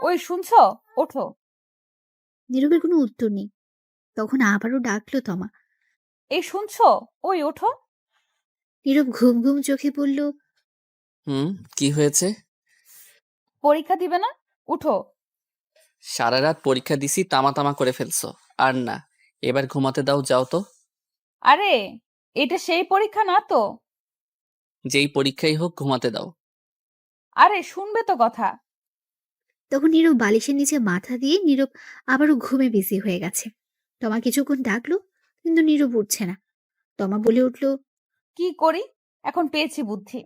ওই শুনছো? ওঠো। নীরবের কোনো উত্তর নেই। তখন আবারও ডাকলো তমা। এই শুনছো? ওই ওঠো। নীরব ঘুম ঘুম চোখে বলল, কি হয়েছে? পরীক্ষা দিবে না? উঠো। সারা রাত পরীক্ষা দিছি, তামা তামা করে ফেলছো। আর না, এবার ঘুমাতে দাও, যাও তো। আরে, এটা সেই পরীক্ষা না তো। যেই পরীক্ষাই হোক, ঘুমাতে দাও। আরে, শুনবে তো কথা। তখন নীরব বালিশের নিচে মাথা দিয়ে নীরব আবারও ঘুমে বিজি হয়ে গেছে। তমা কিছুক্ষণ ডাকলো, কিন্তু নীরব উঠছে না। তমা বলে উঠল, কি করি? এখন পেয়েছি বুদ্ধি।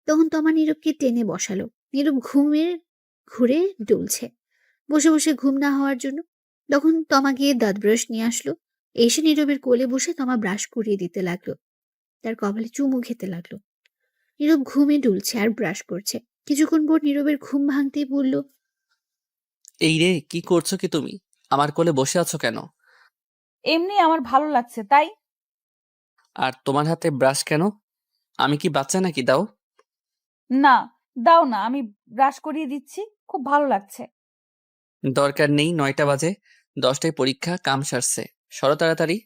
তখন তমা নীরবকে টেনে বসালো। নীরব ঘুমের ঘুরে ডুলছে, বসে বসে ঘুম না হওয়ার জন্য। তখন তমা গিয়ে দাঁত ব্রাশ নিয়ে আসলো। এসে নীরবের কোলে বসে তমা ব্রাশ করিয়ে দিতে লাগলো, তার কপালে চুমু খেতে লাগলো। নীরব ঘুমে ডুলছে আর ব্রাশ করছে। কিছুক্ষণ পর নীরবের ঘুম ভাঙতেই বলল, এই রে, কি করছো কি তুমি? আমার কোলে বসে আছো কেন? এমনি আমার ভালো লাগছে তাই। আর তোমার হাতে ব্রাশ কেন? আমি কি বাচ্চা নাকি? দাও। না, দাও না, আমি ব্রাশ করিয়ে দিচ্ছি, খুব ভালো লাগছে। দরকার নেই, 9টা বাজে, 10টায় পরীক্ষা, কাম সারছে। সরো তাড়াতাড়ি।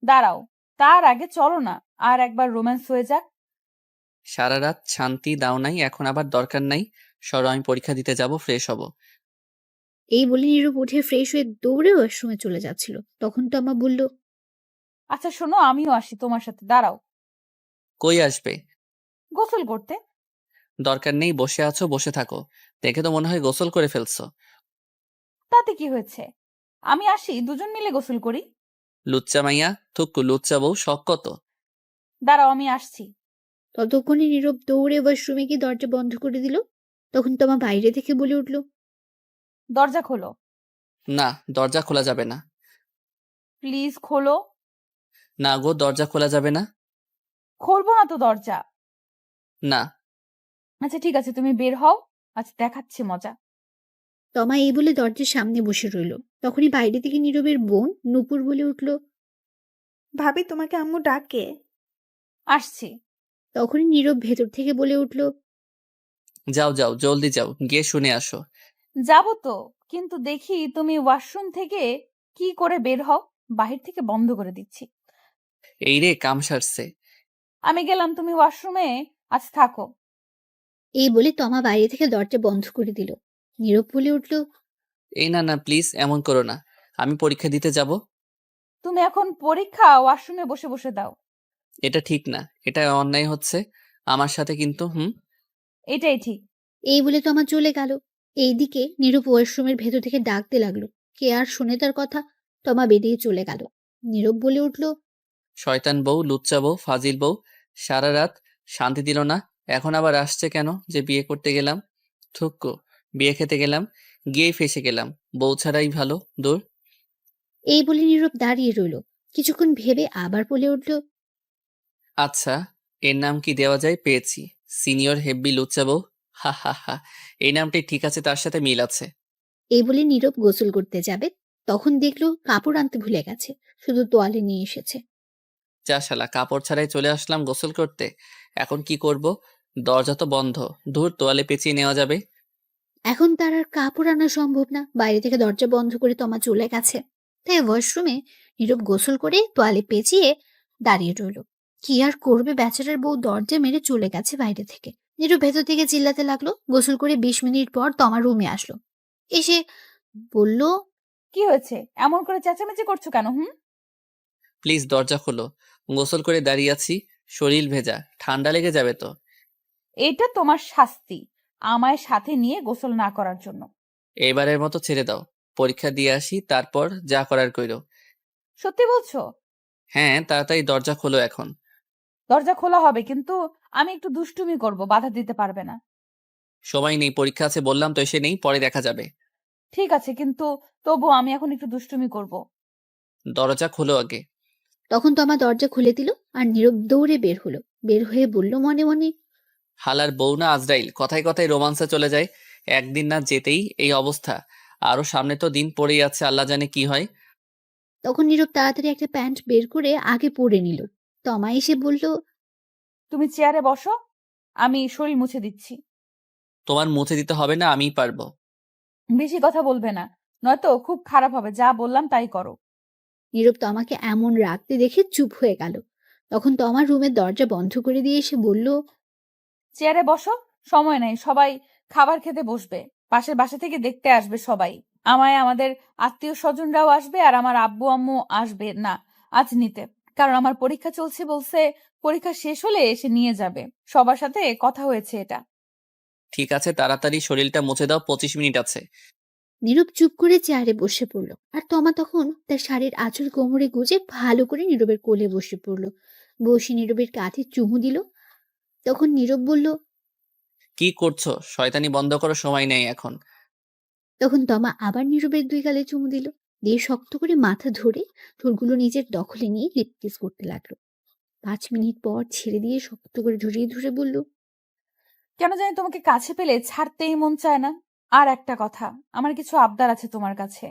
দাঁড়াও, তার আগে চলো না, আর একবার রোম্যান্স হয়ে যাক। সারা রাত শান্তি দাও নাই, এখন আবার দরকার নাই। সরো, আমি পরীক্ষা দিতে যাব, ফ্রেশ হব। এই বলে নীরব উঠে ফ্রেশ হয়ে দৌড়ে ওয়াশরুমে চলে যাচ্ছিল। তখন তমা বলল, আচ্ছা শোনো, আমিও আসি তোমার সাথে, দাঁড়াও। কই আসবে? গোসল করতে। দরকার নেই, বসে আছো, বসে থাকো। দেখে তো মনে হয় গোসল করে ফেলছো। তাতে কি হয়েছে? আমি আসি, দুজন মিলে গোসল করি। লুচ্চা মাইয়া, থুক্কু, লুচ্চা বউ, শখ কত? দাঁড়াও, আমি আসছি। ততক্ষণে নীরব দৌড়ে ওয়াশরুমে গিয়ে দরজা বন্ধ করে দিল। তখন তমা বাইরে থেকে বলে উঠল, দরজা খোলো। না, দরজা খোলা যাবে না। প্লিজ খোলো। না গো, দরজা খোলা যাবে না। খুলবো না তো দরজা। না। আচ্ছা ঠিক আছে, তুমি বের হও। আচ্ছা, দেখাচ্ছি মজা। তমা এই বলে দরজার সামনে বসে রইল। তখনই বাইরে থেকে নীরবের বোন নূপুর বলে উঠল, ভাবি তোমাকে আম্মু ডাকে। আসছি। তখনই নীরব ভেতর থেকে বলে উঠল, যাও যাও, জলদি যাও, গিয়ে শুনে আসো। যাবো তো, কিন্তু দেখি তুমি ওয়াশরুম থেকে কি করে বের হও। বাহির থেকে বন্ধ করে দিচ্ছি। এই রে, কাম সারছে। আমি গেলাম, তুমি ওয়াশরুমে আজ থাকো। এই বলে তমা বাইরে থেকে দরজা বন্ধ করে দিল। নীরব বলে উঠল, এই না না, প্লিজ এমন করো না, আমি পরীক্ষা দিতে যাব। তুমি এখন পরীক্ষা ওয়াশরুমে বসে বসে দাও। এটা ঠিক না, এটা অন্যায় হচ্ছে আমার সাথে কিন্তু। এটাই ঠিক। এই বলে তমা চলে গেল। এইদিকে নীরব ওয়াশরুমের ভেতর থেকে ডাকতে লাগলো। কে আর শুনে তার কথা। তমা বেরিয়ে চলে গেল। নীরব বলে উঠল, শয়তান বউ, লুচ্চা বউ, ফাজিল বউ, সারা রাত শান্তি দিল না। এখন আবার আসছে কেন যে বিয়ে করতে গেলাম? থুক্কু, বিয়ে খেতে গেলাম, গিয়েই ফেসে গেলাম। বউ ছাড়াই ভালো, দূর। এই বলে নীরব দাঁড়িয়ে রইল। কিছুক্ষণ ভেবে আবার বলে উঠল, আচ্ছা, এর নাম কি দেওয়া যায়? পেয়েছি, সিনিয়র হেব্বি লুচ্চা বউ। হা হা হা, এই নামটাই ঠিক আছে, তার সাথে মিল আছে। এই বলে নীরব গোসল করতে যাবে। তখন দেখলো কাপড় আনতে ভুলে গেছে, শুধু তোয়ালে নিয়ে এসেছে। যা শালা, কাপড় ছাড়াই চলে আসলাম গোসল করতে। এখন কি করব? দরজা তো বন্ধ, ধুর, তোয়ালে পেঁচিয়ে নেওয়া যাবে। এখন তার আর কাপড় আনা সম্ভব না। বাইরে থেকে দরজা বন্ধ করে তমা চলে গেছে। তাই ওয়াশরুমে নীরব গোসল করে তোয়ালে পেঁচিয়ে দাঁড়িয়ে রইল। কি আর করবে, বেচারার বউ দরজা মেরে চলে গেছে বাইরে থেকে। নীরব ভেতর থেকে চিল্লাতে লাগলো। গোসল করে 20 মিনিট পর তমা রুমে আসলো। এসে বলল, কি হয়েছে? এমন করে চেঁচামেচি করছো কেন? প্লিজ দরজা খোলো, গোসল করে দাঁড়িয়ে আছি, শরীর ভেজা, ঠান্ডা লেগে যাবে তো। এটা তোমার শাস্তি, আমায় সাথে নিয়ে গোসল না করার জন্য। এবারের মতো ছেড়ে দাও, পরীক্ষা দিয়ে আসি, তারপর যা করার কইরো। সত্যি বলছো? হ্যাঁ, তাড়াতাড়ি দরজা খোলো এখন। দরজা খোলা হবে, কিন্তু আমি একটু দুষ্টুমি করব, বাধা দিতে পারবে না? সময় নেই, পরীক্ষা আছে বললাম তো, এসে নেই, পরে দেখা যাবে। ঠিক আছে, কিন্তু তবু আমি এখন একটু দুষ্টুমি করব। দরজা খোলো আগে। তখন তমা দরজা খুলে দিল আর নীরব দৌড়ে বের হলো। বের হয়ে বলল মনে মনে, হালার বউ না আজরাইল, কথায় কথায় রোমান্সে চলে যায়। একদিন না যেতেই এই অবস্থা। আরো সামনে তো দিন পড়েই আছে, আল্লাহ জানে কি হয়। তখন নীরব তাড়াতাড়ি একটা প্যান্ট বের করে আগে পরে নিল। তমা এসে বলল, তুমি চেয়ারে বসো, আমি শরীর মুছে দিচ্ছি। তোমার মুছে দিতে হবে না, আমিই পারবো। বেশি কথা বলবে না, নয়তো খুব খারাপ হবে। যা বললাম তাই করো। নীরব তমাকে এমন রাগতে দেখে চুপ হয়ে গেল। তখন তমার রুমের দরজা বন্ধ করে দিয়ে এসে বলল, চেয়ারে বসো, সময় নেই, সবাই খাবার খেতে বসবে। পাশের বাসা থেকে দেখতে আসবে সবাই আমায়, আমাদের আত্মীয় স্বজনরাও আসবে, আর আমার আব্বু আম্মু আসবে না আজ নিতে, কারণ আমার পরীক্ষা চলছে বলছে। পরীক্ষা শেষ হলে এসে নিয়ে যাবে। সবার সাথে কথা হয়েছে এটা। ঠিক আছে, তাড়াতাড়ি শরীরটা মুছে দাও, 25 মিনিট আছে। নীরব চুপ করে চেয়ারে বসে পড়ল। আর তমা তখন তার শাড়ির আঁচল কোমরে গুজে ভালো করে নীরবের কোলে বসে পড়ল। বসে নীরবের কাঁধে চুমু দিল। তখন নীরব বলল, কি করছো? শয়তানি বন্ধ করো, সময় নেই এখন। তখন তমা আবার নীরবের দুই গালে চুমু দিল। দিয়ে শক্ত করে মাথা ধরে ঠোঁটগুলো নিজের দখলে নিয়ে লিপ কিস করতে লাগলো। 5 মিনিট পর ছেড়ে দিয়ে শক্ত করে জড়িয়ে ধরে বলল, কেন জানি তোমাকে কাছে পেলে ছাড়তেই মন চায় না। আর একটা কথা, আমার কিছু আবদার আছে তোমার কাছে।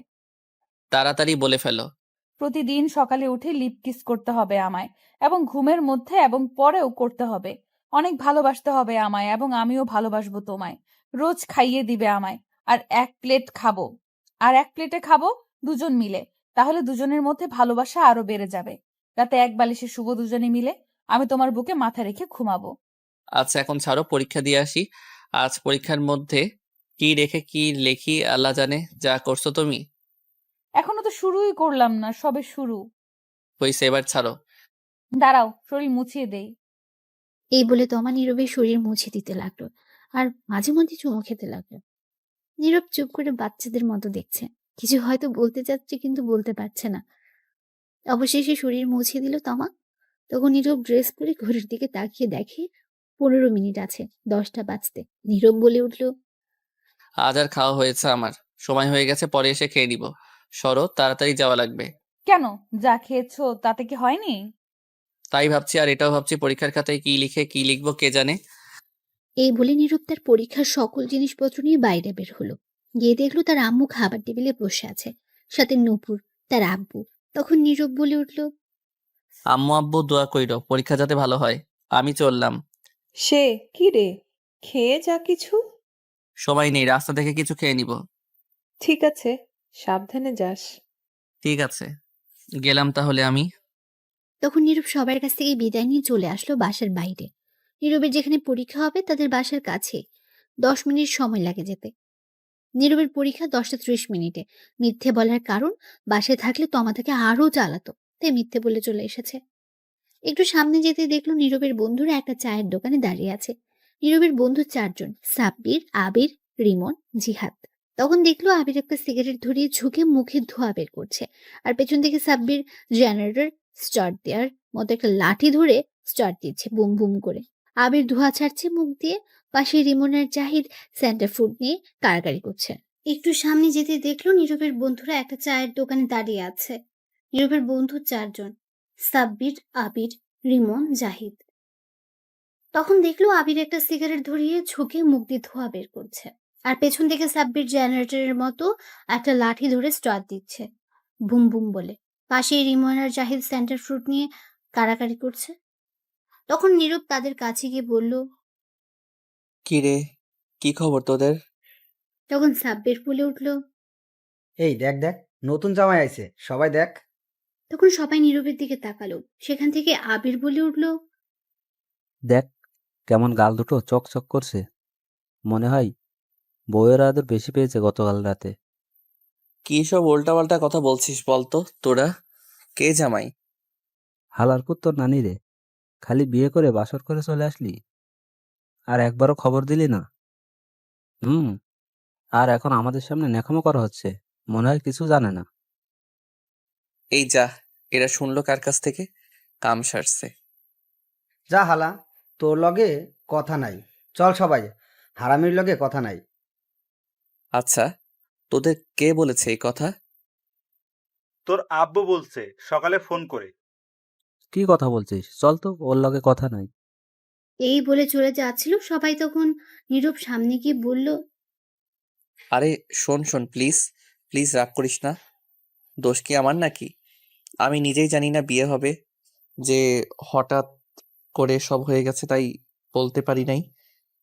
তাড়াতাড়ি বলে ফেলো। প্রতিদিন সকালে উঠে লিপ কিস করতে হবে আমায়, এবং ঘুমের মধ্যে এবং পরেও করতে হবে। অনেক ভালোবাসতে হবে আমায়, এবং আমিও ভালোবাসবো তোমায়। রোজ খাইয়ে দিবে আমায়। আর এক প্লেটে খাবো দুজন মিলে। তাহলে দুজনের মধ্যে ভালোবাসা আরো বেড়ে যাবে। রাতে এক বালিশে শুবো দুজনে মিলে। আমি তোমার বুকে মাথা রেখে ঘুমাবো। আচ্ছা এখন ছাড়ো, পরীক্ষা দিয়ে আসি। আজ পরীক্ষার মধ্যে কি রেখে কি লেখি আল্লাহ জানে। যা করছো তুমি। এখনো তো শুরুই করলাম না, সবে শুরু। হইছে, এবার ছাড়ো। দাঁড়াও, শরীর মুছিয়ে দেই। এই বলে তমা নীরবের শরীর মুছে দিতে লাগলো আর মাঝে মধ্যে চুমু খেতে লাগলো। নীরব চুপ করে বাচ্চাদের মতো দেখছে। কিছু হয়তো বলতে চাচ্ছে কিন্তু বলতে পারছে না। অবশেষে শরীর মুছে দিল তমা। তখন নীরব ড্রেস পরে ঘড়ির দিকে তাকিয়ে দেখে 15 মিনিট আছে 10টা বাজতে। নীরব বলে উঠল, আজ আর খাওয়া হয়েছে আমার, সময় হয়ে গেছে, পরে এসে খেয়ে নিব। সরো, তাড়াতাড়ি যাওয়া লাগবে। কেন? যা খেয়েছো তাতে কি হয়নি? তাই ভাবছি, আর এটাও ভাবছি পরীক্ষার খাতায় কি লিখে কি লিখবো কে জানে। এই বলে নীরব তার পরীক্ষার সকল জিনিসপত্র নিয়ে বাইরে বের হলো। গিয়ে দেখলো তার আম্মু খাবার টেবিলে বসে আছে, সাথে নূপুর তার আব্বু। তখন নীরব বলে উঠল, আম্মু আব্বু দোয়া কইরো, পরীক্ষা যাতে ভালো হয়। আমি চললাম। সে কি রে, খেয়ে যা কিছু। সময় নেই, রাস্তা থেকে কিছু খেয়ে নিব। ঠিক আছে, সাবধানে যাস। ঠিক আছে, গেলাম তাহলে আমি। তখন নীরব সবার কাছ থেকে বিদায় নিয়ে চলে আসলো বাসার বাইরে। নীরবের যেখানে পরীক্ষা হবে তাদের বাসার কাছে 10 মিনিট সময় লাগে যেতে। নীরবের পরীক্ষা 10টা 30 মিনিটে। মিথ্যে বলার কারণ, বাসায় থাকলে তমা তাকে আরো জ্বালাতো, তাই মিথ্যে বলে চলে এসেছে। একটু সামনে যেতে দেখলো নীরবের বন্ধুরা একটা চায়ের দোকানে দাঁড়িয়ে আছে। নীরবের বন্ধু 4 জন, সাব্বির, আবির, রিমন, জিহাদ। তখন দেখলো আবির একটা সিগারেট ধরিয়ে ঝুঁকে মুখে ধোঁয়া বের করছে। আর পেছন থেকে সাব্বির জেনারেটর স্টার্ট দেওয়ার মতো একটা লাঠি ধরে স্টার্ট দিচ্ছে বুম বুম করে। আবির ধোঁয়া ছাড়ছে মুখ দিয়ে। পাশে রিমন আর জাহিদ সেন্টার ফুড নিয়ে কাড়াকাড়ি করছে। একটু সামনে যেতে দেখলো নীরবের বন্ধুরা একটা চায়ের দোকানে দাঁড়িয়ে আছে। নীরবের বন্ধু 4 জন, সাব্বির, আবির, রিমন, জাহিদ। তখন দেখলো আবির একটা সিগারেট ধরিয়ে ঝুঁকে মুখ দিয়ে ধোঁয়া বের করছে। আর পেছন থেকে সাব্বির জেনারেটরের মতো একটা লাঠি ধরে স্টার্ট দিচ্ছে বুম বুম বলে। পাশেই রিমন আর জাহিদ সেন্টার ফ্রুট নিয়ে কাড়াকাড়ি করছে। তখন নীরব তাদের কাছে গিয়ে বলল, কি রে, কি খবর তোদের? তখন সাব্বির বলে উঠল। এই দেখ দেখ, নতুন জামাই আইছে, সবাই দেখ। তখন সবাই নীরবের দিকে তাকালো। সেখান থেকে আবির বলে উঠল, দেখ কেমন গাল দুটো চকচক করছে, মনে হয় বউয়ের আদর বেশি পেয়েছে গতকাল রাতে। কি সব উল্টাপাল্টা কথা বলছিস বলতো তোরা? কে জামাই? হালারপুর তোর নানি রে, খালি বিয়ে করে বাসর করে চলে আসলি। আর একবারও খবর দিলি না। হুম। আর এখন আমাদের সামনে ন্যাকামো করা হচ্ছে, মনে হয় কিছু জানে না। এই যা, এরা শুনলো কার কাছ থেকে? কাম সারছে। যা হালা, তোর লগে কথা নাই। চল সবাই, হারামির লগে কথা নাই। আচ্ছা, তোদের কে বলেছে এই কথা? তোর আব্বু বলছে সকালে ফোন করে। কি কথা বলছিস? চল তো, ওর লগে কথা নাই। এই বলে চলে যাচ্ছিল, সবাই তখন নীরব সামনে গিয়ে বলল, আরে শোন শোন, প্লিজ প্লিজ রাগ করিস না। দোষ কি আমার নাকি? আমি নিজেই জানি না বিয়ে হবে, যে হঠাৎ করে সব হয়ে গেছে, তাই বলতে পারি নাই।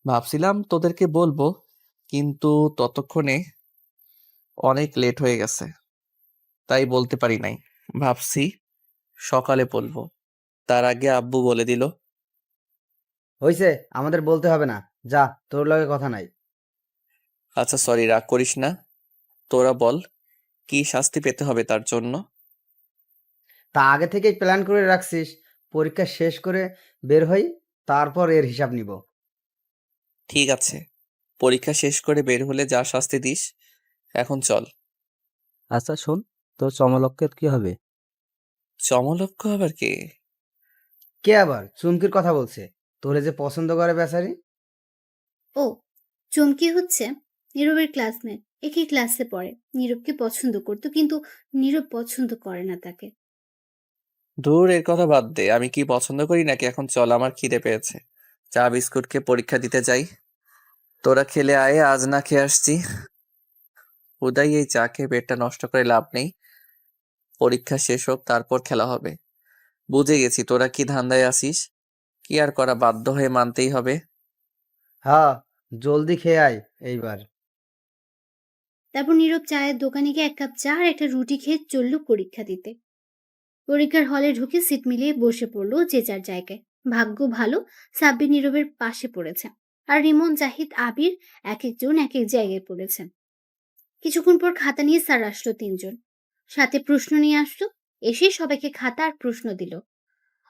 ভাবছিলাম তোদেরকে বলবো, কিন্তু ততক্ষণে অনেক লেট হয়ে গেছে, তাই বলতে পারি নাই। ভাবছি সকালে বলবো, তার আগে আব্বু বলে দিল। হইছে, আমাদের বলতে হবে না। যা, তোর লগে কথা নাই। আচ্ছা সরি, রাগ করিস না। তোরা বল, কি শাস্তি পেতে হবে তার জন্য? তা আগে থেকেই প্ল্যান করে রাখছিস, পরীক্ষা শেষ করে বের হই, তারপর এর হিসাব নিব। ঠিক আছে, পরীক্ষা শেষ করে বের হলে যা শাস্তি দিস। এখন চল। আচ্ছা শোন, তোর চমলক্কের কি হবে? চমলক্ষ আবার কে? কে আবার? চুমকির কথা বলছে, তোরে যে পছন্দ করে বেচারি। ও, চমকি হচ্ছে নীরবের ক্লাসমেট, একই ক্লাসে পড়ে, নীরবকে পছন্দ করতো, কিন্তু নীরব পছন্দ করে না তাকে। দূর, এর কথা বাদ দে। আমি কি পছন্দ করি নাকি? এখন চল, আমার খিদে পেয়েছে। চা বিস্কুট খেয়ে পরীক্ষা দিতে যাই। তোরা খেলে আয়, আজ না খেয়ে আসছি। উদয়, এই চা খেয়ে পেটটা নষ্ট করে লাভ নেই। পরীক্ষা শেষ হোক, তারপর খেলা হবে। বুঝে গেছি তোরা কি ধান্দায় আসিস। কি আর করা, বাধ্য হয়ে মানতেই হবে। হ্যাঁ, জলদি খেয়ে আয় এইবার। তারপর নীরব চায়ের দোকানে গিয়ে 1 কাপ চা আর একটা রুটি খেয়ে চলল পরীক্ষা দিতে। পরীক্ষার হলে ঢুকে সিট মিলিয়ে বসে পড়লো যে যার জায়গায়। ভাগ্য ভালো, সাব্বির নীরবের পাশে পড়েছে, আর রিমন, জাহিদ, আবির এক একজন এক এক জায়গায় পড়েছে। কিছুক্ষণ পর খাতা নিয়ে স্যার আসলো 3 জন, সাথে প্রশ্ন নিয়ে আসলো। এসে সবাইকে খাতা আর প্রশ্ন দিল।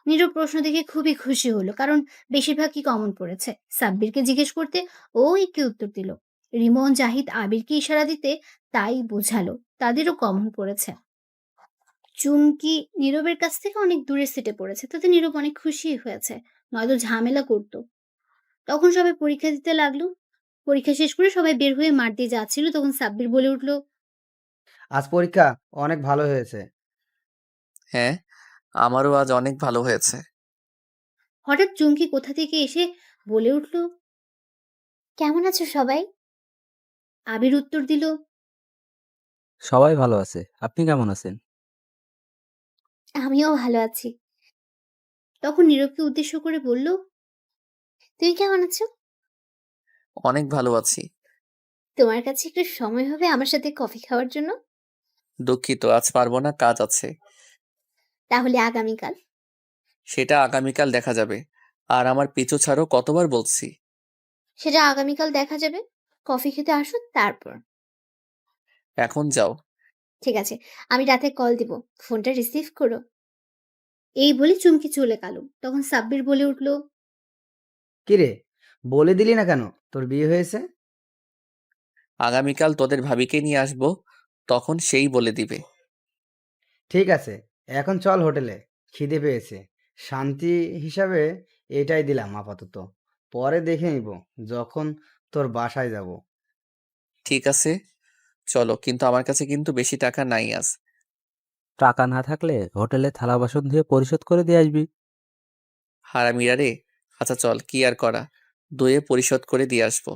নীরব প্রশ্ন দেখে খুবই খুশি হলো, কারণ বেশিরভাগই কমন পড়েছে। সাব্বিরকে জিজ্ঞেস করতে ও একই উত্তর দিল। রিমন, জাহিদ আবিরকে ইশারা দিতে তাই বোঝালো তাদেরও কমন পড়েছে। চুমকি নীরবের কাছ থেকে অনেক দূরের সিটে পড়েছে, তাতে নীরব অনেক খুশি হয়েছে, নয়তো ঝামেলা করতো। তখন সবাই পরীক্ষা দিতে লাগলো। পরীক্ষা শেষ করে সবাই বের হয়ে মাঠ দিয়ে যাচ্ছিল, তখন সাব্বির বলে উঠলো, আজ পরীক্ষা অনেক ভালো হয়েছে। হ্যাঁ, আমারও আজ অনেক ভালো হয়েছে। হঠাৎ চুমকি কোথা থেকে এসে বলে উঠলো, কেমন আছো সবাই? আবির উত্তর দিল, সবাই ভালো আছে, আপনি কেমন আছেন? আমিও ভালো আছি। তখন নীরবকে উদ্দেশ্য করে বলল, তুমি কেমন আছো? অনেক ভালো আছি। তোমার কাছে একটু সময় হবে আমার সাথে কফি খাওয়ার জন্য? দুঃখিত, আজ পারবো না, কাজ আছে। তাহলে আগামীকাল? সেটা আগামীকাল দেখা যাবে। আর আমার পিছু ছাড়ো, কতবার বলছি। সেটা আগামীকাল দেখা যাবে, কফি খেতে আসো তারপর। এখন যাও। ঠিক আছে, আমি রাতে কল দিব, ফোনটা রিসিভ করো। এই বলে চুমকি চলে গেল। তখন সাব্বির বলে উঠল, কিরে, বলে দিলি না কেন তোর বিয়ে হয়েছে? আগামীকাল তোদের ভাবিকে নিয়ে আসবো, তখন সেই বলে দিবে। ঠিক আছে, এখন চল হোটেলে, খিদে পেয়েছে। শান্তি হিসাবে এটাই দিলাম আপাতত, পরে দেখে নিব যখন তোর বাসায় যাব। ঠিক আছে, চলো, কিন্তু আমার কাছে কিন্তু বেশি টাকা নাই আজ। টাকা না থাকলে হোটেলে থালা বাসন ধুয়ে পরিশোধ করে দিয়ে আসবি। হারামিরা রে। আচ্ছা চল, কি আর করা, দুয়ে পরিশোধ করে দিয়ে আসবো।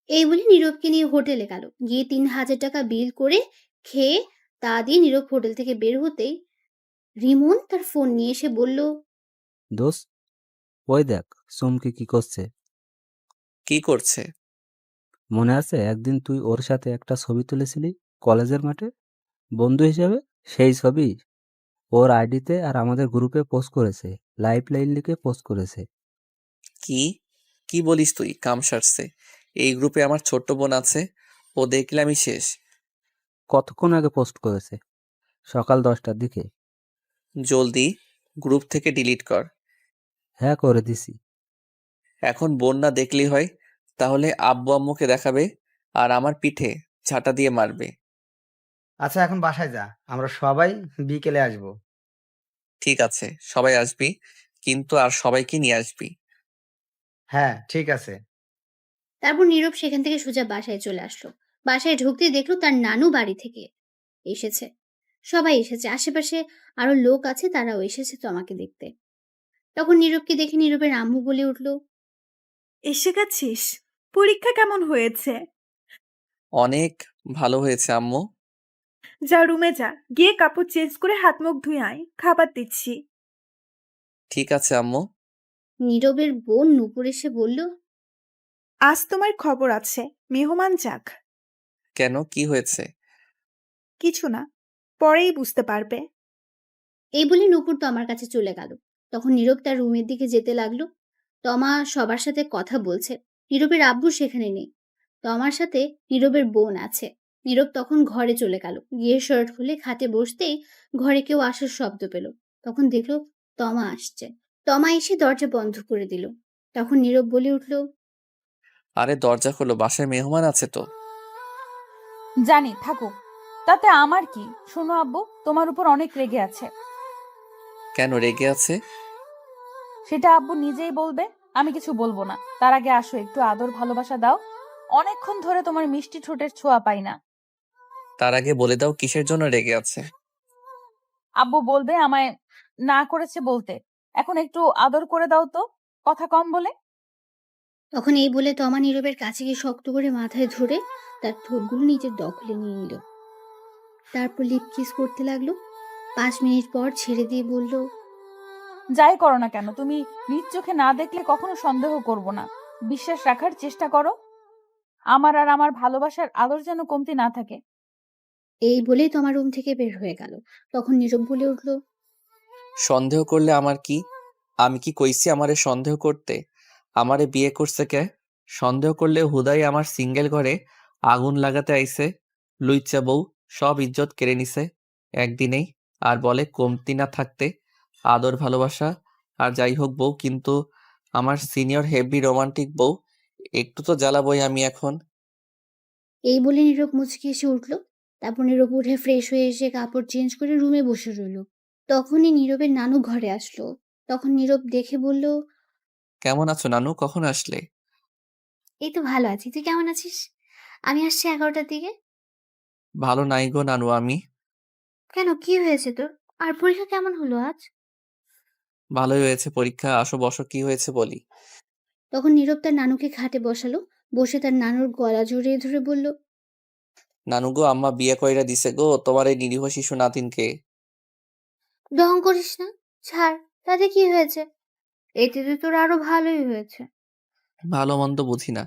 এই বলে নীরবকে নিয়ে হোটেলে গেল। গিয়ে 3,000 টাকা বিল করে খেয়ে তা দিয়ে নীরব হোটেল থেকে বের হতেই রিমন তার ফোন নিয়ে এসে বলল, দোস্ত, ওই দেখ চুমকি কি করছে। কি করছে? মনে আছে একদিন তুই ওর সাথে একটা ছবি তুলেছিলি কলেজের মাঠে, বন্ধু হিসেবে? সেই ছবি ওর আইডিতে আর আমাদের গ্রুপে পোস্ট করেছে, লাইভ লাইন লিখে পোস্ট করেছে। কি কি বলিস তুই? কাম সারছে। এই গ্রুপে আমার ছোট্ট বোন আছে, ও দেখলে আমি শেষ। কতক্ষণ আগে পোস্ট করেছে? সকাল 10টার দিকে। জলদি গ্রুপ থেকে ডিলিট কর। হ্যাঁ, করে দিছি। এখন বোন না দেখলেই হয়। তাহলে আব্বু আম্মুকে দেখাবে আর আমার পিঠে ঝাঁটা দিয়ে মারবে। আচ্ছা এখন বাসায় যা, আমরা সবাই বিকেলে আসবো। ঠিক আছে, সবাই আসবি, কিন্তু আর সবাইকে নিয়ে আসবি। হ্যাঁ ঠিক আছে। তারপর নীরব সেখান থেকে সোজা বাসায় চলে আসলো। বাসায় ঢুকতে দেখলো তার নানু বাড়ি থেকে এসেছে। সবাই এসেছে, আশেপাশে আরো লোক আছে, তারাও এসেছে তমাকে দেখতে। তখন নীরবকে দেখে নীরবের আম্মু বলে উঠল, এসে গেছিস? পরীক্ষা কেমন হয়েছে? অনেক ভালো হয়েছে আম্মু। যা রুমে যা, গিয়ে কাপড় চেঞ্জ করে হাত মুখ ধুয়ে আয়, খাবার দিচ্ছি। ঠিক আছে আম্মু। নীরবের বোন নূপুর এসে বলল, আজ তোমার খবর আছে, মেহমান যাক। কেন, কি হয়েছে? কিছু না, পরেই বুঝতে পারবে। এই বলে নূপুর তমার কাছে চলে গেল। তখন নীরব তার রুমের দিকে যেতে লাগলো। তমা সবার সাথে কথা বলছে। নীরবের আব্বু সেখানে নেই। তমার সাথে নীরবের বোন আছে। নীরব তখন ঘরে চলে গেল। গিয়ে শার্ট খুলে খাটে বসতেই ঘরে কেউ আসার শব্দ পেল। তখন দেখলো তমা আসছে। তমা এসে দরজা বন্ধ করে দিল। তখন নীরব বলে উঠল, আরে দরজা খোলো, বাসায় মেহমান আছে তো। জানি, থাকুক, তাতে আমার কি। শোনো আব্বু, তোমার উপর অনেক রেগে আছে। কেন রেগে আছে? সেটা আব্বু নিজেই বলবে, আমি কিছু বলবো না। তার আগে আসো, একটু আদর ভালোবাসা দাও। অনেকক্ষণ ধরে তোমার মিষ্টি ঠোঁটের ছোঁয়া পাই না। তার আগে বলে দাও কিসের জন্য রেগে আছে। আব্বু বলবে আমায় না করেছে বলতে। এখন একটু আদর করে দাও তো, কথা কম বলে। তখন এই বলে তমা নীরবের কাছে গিয়ে শক্ত করে মাথায় ধরে তার ঠোঁটগুলো নিজের দখলে নিয়ে নিল। তারপর লিপ কিস করতে লাগলো। 5 মিনিট পর ছেড়ে দিয়ে বলল, যাই করো না কেন, তুমি নিজ চোখে না দেখলে কখনো সন্দেহ করব না। বিশ্বাস রাখার চেষ্টা করো। আমার আর আমার ভালোবাসার আদর যেন কমতি না থাকে। এই বলেই তোমার রুম থেকে বের হয়ে গেল। তখন নীরব বলে উঠল, সন্দেহ করলে আমার কি? আমি কি কইছি আমারে সন্দেহ করতে? আমারে বিয়ে করছে কে? সন্দেহ করলে হুদাই আমার সিঙ্গেল ঘরে আগুন লাগাতে আইছে। লুইচ্চা বউ সব ইজ্জত কেড়ে নিছে একদিনেই। আর বলে কমতি না থাকতে আদর ভালোবাসা। আর যাই হোক বউ, কিন্তু আমার সিনিয়র হেভি রোমান্টিক বউ, একটু তো জ্বালাবই আমি এখন। এই বলে নীরব মুচকি এসে উঠল। তারপর নীরব উঠে ফ্রেশ হয়ে এসে কাপড় চেঞ্জ করে রুমে বসে রইল। তখনই নীরবের নানু ঘরে আসলো। তখন নীরব দেখে বলল, কেমন আছো নানু, কখন আসলে? এই তো ভালো আছি, তুই কেমন আছিস? আমি আসছি 11টার দিকে। ভালো নাই গো নানু আমি। কেন, কি হয়েছে তোর? আর পরীক্ষা কেমন হলো আজ? ভালোই হয়েছে পরীক্ষা, আসো বসো, কি হয়েছে বলি। তখন নীরব তার নানুকে খাটে বসালো। বসে তার নানুর গলা জড়িয়ে ধরে বলল, নানু গো, আম্মা বিয়ে কইরা দিছে গো তোমার এই নিরীহ শিশু নাতিনকে। ঢং করিস না, ছাড়, তাতে কি হয়েছে? এতে তো তোর আরো ভালোই হয়েছে। ভালো মন্দ বুঝি না,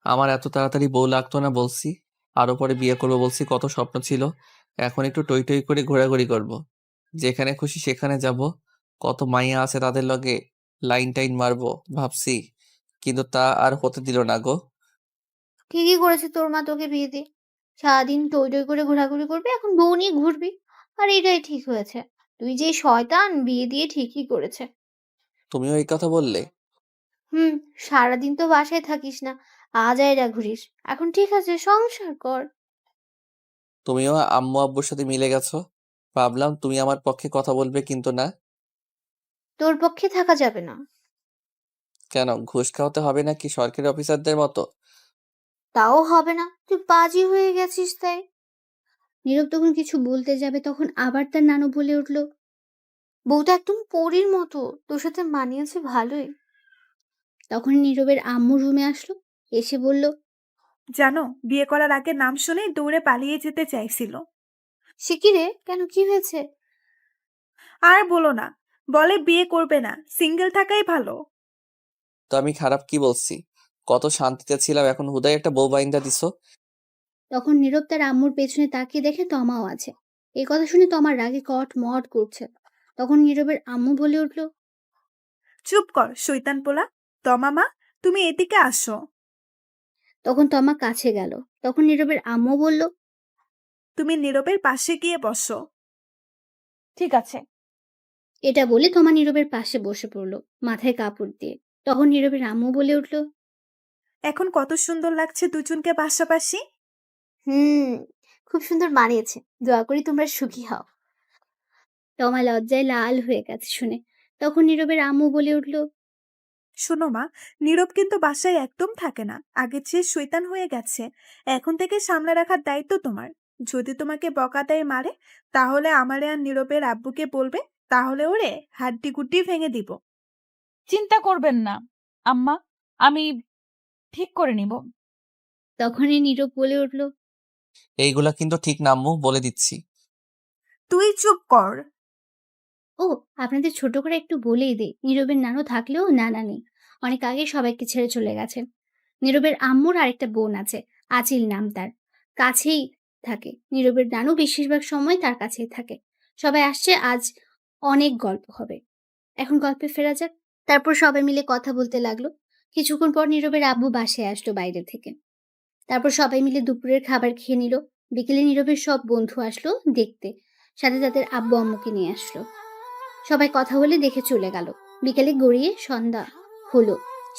আমার এত তাড়াতাড়ি বউ লাগতো না বলছি। আরো পরে বিয়ে করবো বলছি, কত স্বপ্ন ছিল। এখন একটু টই টই করে ঘোরাঘুরি করব, যেখানে খুশি সেখানে যাব। কত মাইয়া আছে তাদের লগে লাইন টাইন মারবো ভাবছি, কিন্তু তা আর হতে দিল না গো। ঠিকই করেছে তোর মা তোকে বিয়ে দিয়ে। সারাদিন টই টই করে ঘোরাঘুরি করবি, এখন বউ নিয়ে ঘুরবি। আর এটাই ঠিক হয়েছে। তুই যে শয়তান, বিয়ে দিয়ে ঠিকই করেছে। তুমিও এই কথা বললে? হুম, সারাদিন তো বাসায় থাকিস না, আজ এরা ঘুরিস। এখন ঠিক আছে, সংসার কর। তুমিও আম্মু আব্বুর সাথে মিলে গেছো, ভাবলাম তুমি আমার পক্ষে কথা বলবে, কিন্তু না। তোর পক্ষে থাকা যাবে না। কেন, ঘুষ খাওয়াতে হবে নাকি সরকারি অফিসারদের মতো? তাও হবে না, তুই পাজি হয়ে গেছিস তাই। নীরব তখন কিছু বলতে যাবে, তখন আবার তার নানু বলে উঠল, বউটা একদম পরীর মতো, তোর সাথে মানিয়েছে ভালোই। তখন নীরবের আম্মু রুমে আসলো। এসে বলল, জানো, বিয়ে করার আগে নাম শুনেই দৌড়ে পালিয়ে যেতে চাইছিল। সে কি রে, কেন, কি হয়েছে? আর বলো না, বলে বিয়ে করবে না, সিঙ্গেল থাকাই ভালো। তো আমি খারাপ কি বলছি? কত শান্তিতে ছিলাম, এখন হুদাই একটা বউ বাইন্দা দিছো। তখন নীরব তার আম্মুর পেছনে তাকিয়ে দেখে তমাও আছে। এই কথা শুনে তমার রাগে কট মট করছে। তখন নীরবের আম্মু বলে উঠল, চুপ কর শৈতান পোলা। তমামা, তুমি এদিকে আসো। তখন তমা কাছে গেল। তখন নীরবের আম্মু বলল, তুমি নীরবের পাশে গিয়ে বসো। ঠিক আছে। এটা বলে তমা নীরবের পাশে বসে পড়ল, মাথায় কাপড় দিয়ে। তখন নীরবের আম্মু বলে উঠল, এখন কত সুন্দর লাগছে দুজনকে পাশাপাশি। হুম, খুব সুন্দর মানিয়েছে। দোয়া করি তোমরা সুখী হও। তমা লজ্জায় লাল হয়ে গেছে শুনে। তখন নীরবের আম্মু বলে উঠল, শোনো মা, নীরব কিন্তু বাসায় একদম থাকে না, আগের চেয়ে শয়তান হয়ে গেছে। এখন থেকে সামলে রাখার দায়িত্ব তোমার। যদি তোমাকে বকা দেয় মারে, তাহলে আমারে আর নীরবের আব্বুকে বলবে, তাহলে ওরে হাড্ডি গুড্ডি ভেঙে দিব। চিন্তা করবেন না আম্মা, আমি ঠিক করে নিব। তখনই নীরব বলে উঠল, এইগুলা কিন্তু ঠিক না আম্মু, বলে দিচ্ছি। তুই চুপ কর। ও আপনাদের ছোট করে একটু বলেই দেই, নীরবের নানু থাকলেও নানা নেই, অনেক আগে সবাইকে ছেড়ে চলে গেছেন। নীরবের আম্মুর আরেকটা বোন আছে, আচিল নাম তার, কাছেই থাকে। নীরবের নানু বেশিরভাগ সময় তার কাছেই থাকে। সবাই আসছে আজ, অনেক গল্প হবে। এখন গল্পে ফেরা যাক। তারপর সবাই মিলে কথা বলতে লাগলো। কিছুক্ষণ পর নীরবের আব্বু বাসায় আসলো বাইরে থেকে। তারপর সবাই মিলে দুপুরের খাবার খেয়ে নিল। বিকেলে নীরবের সব বন্ধু আসলো দেখতে, সাথে তাদের আব্বু আম্মুকে নিয়ে আসলো। সবাই কথা বলে দেখে চলে গেল। বিকেলে গড়িয়ে সন্ধ্যা হলো,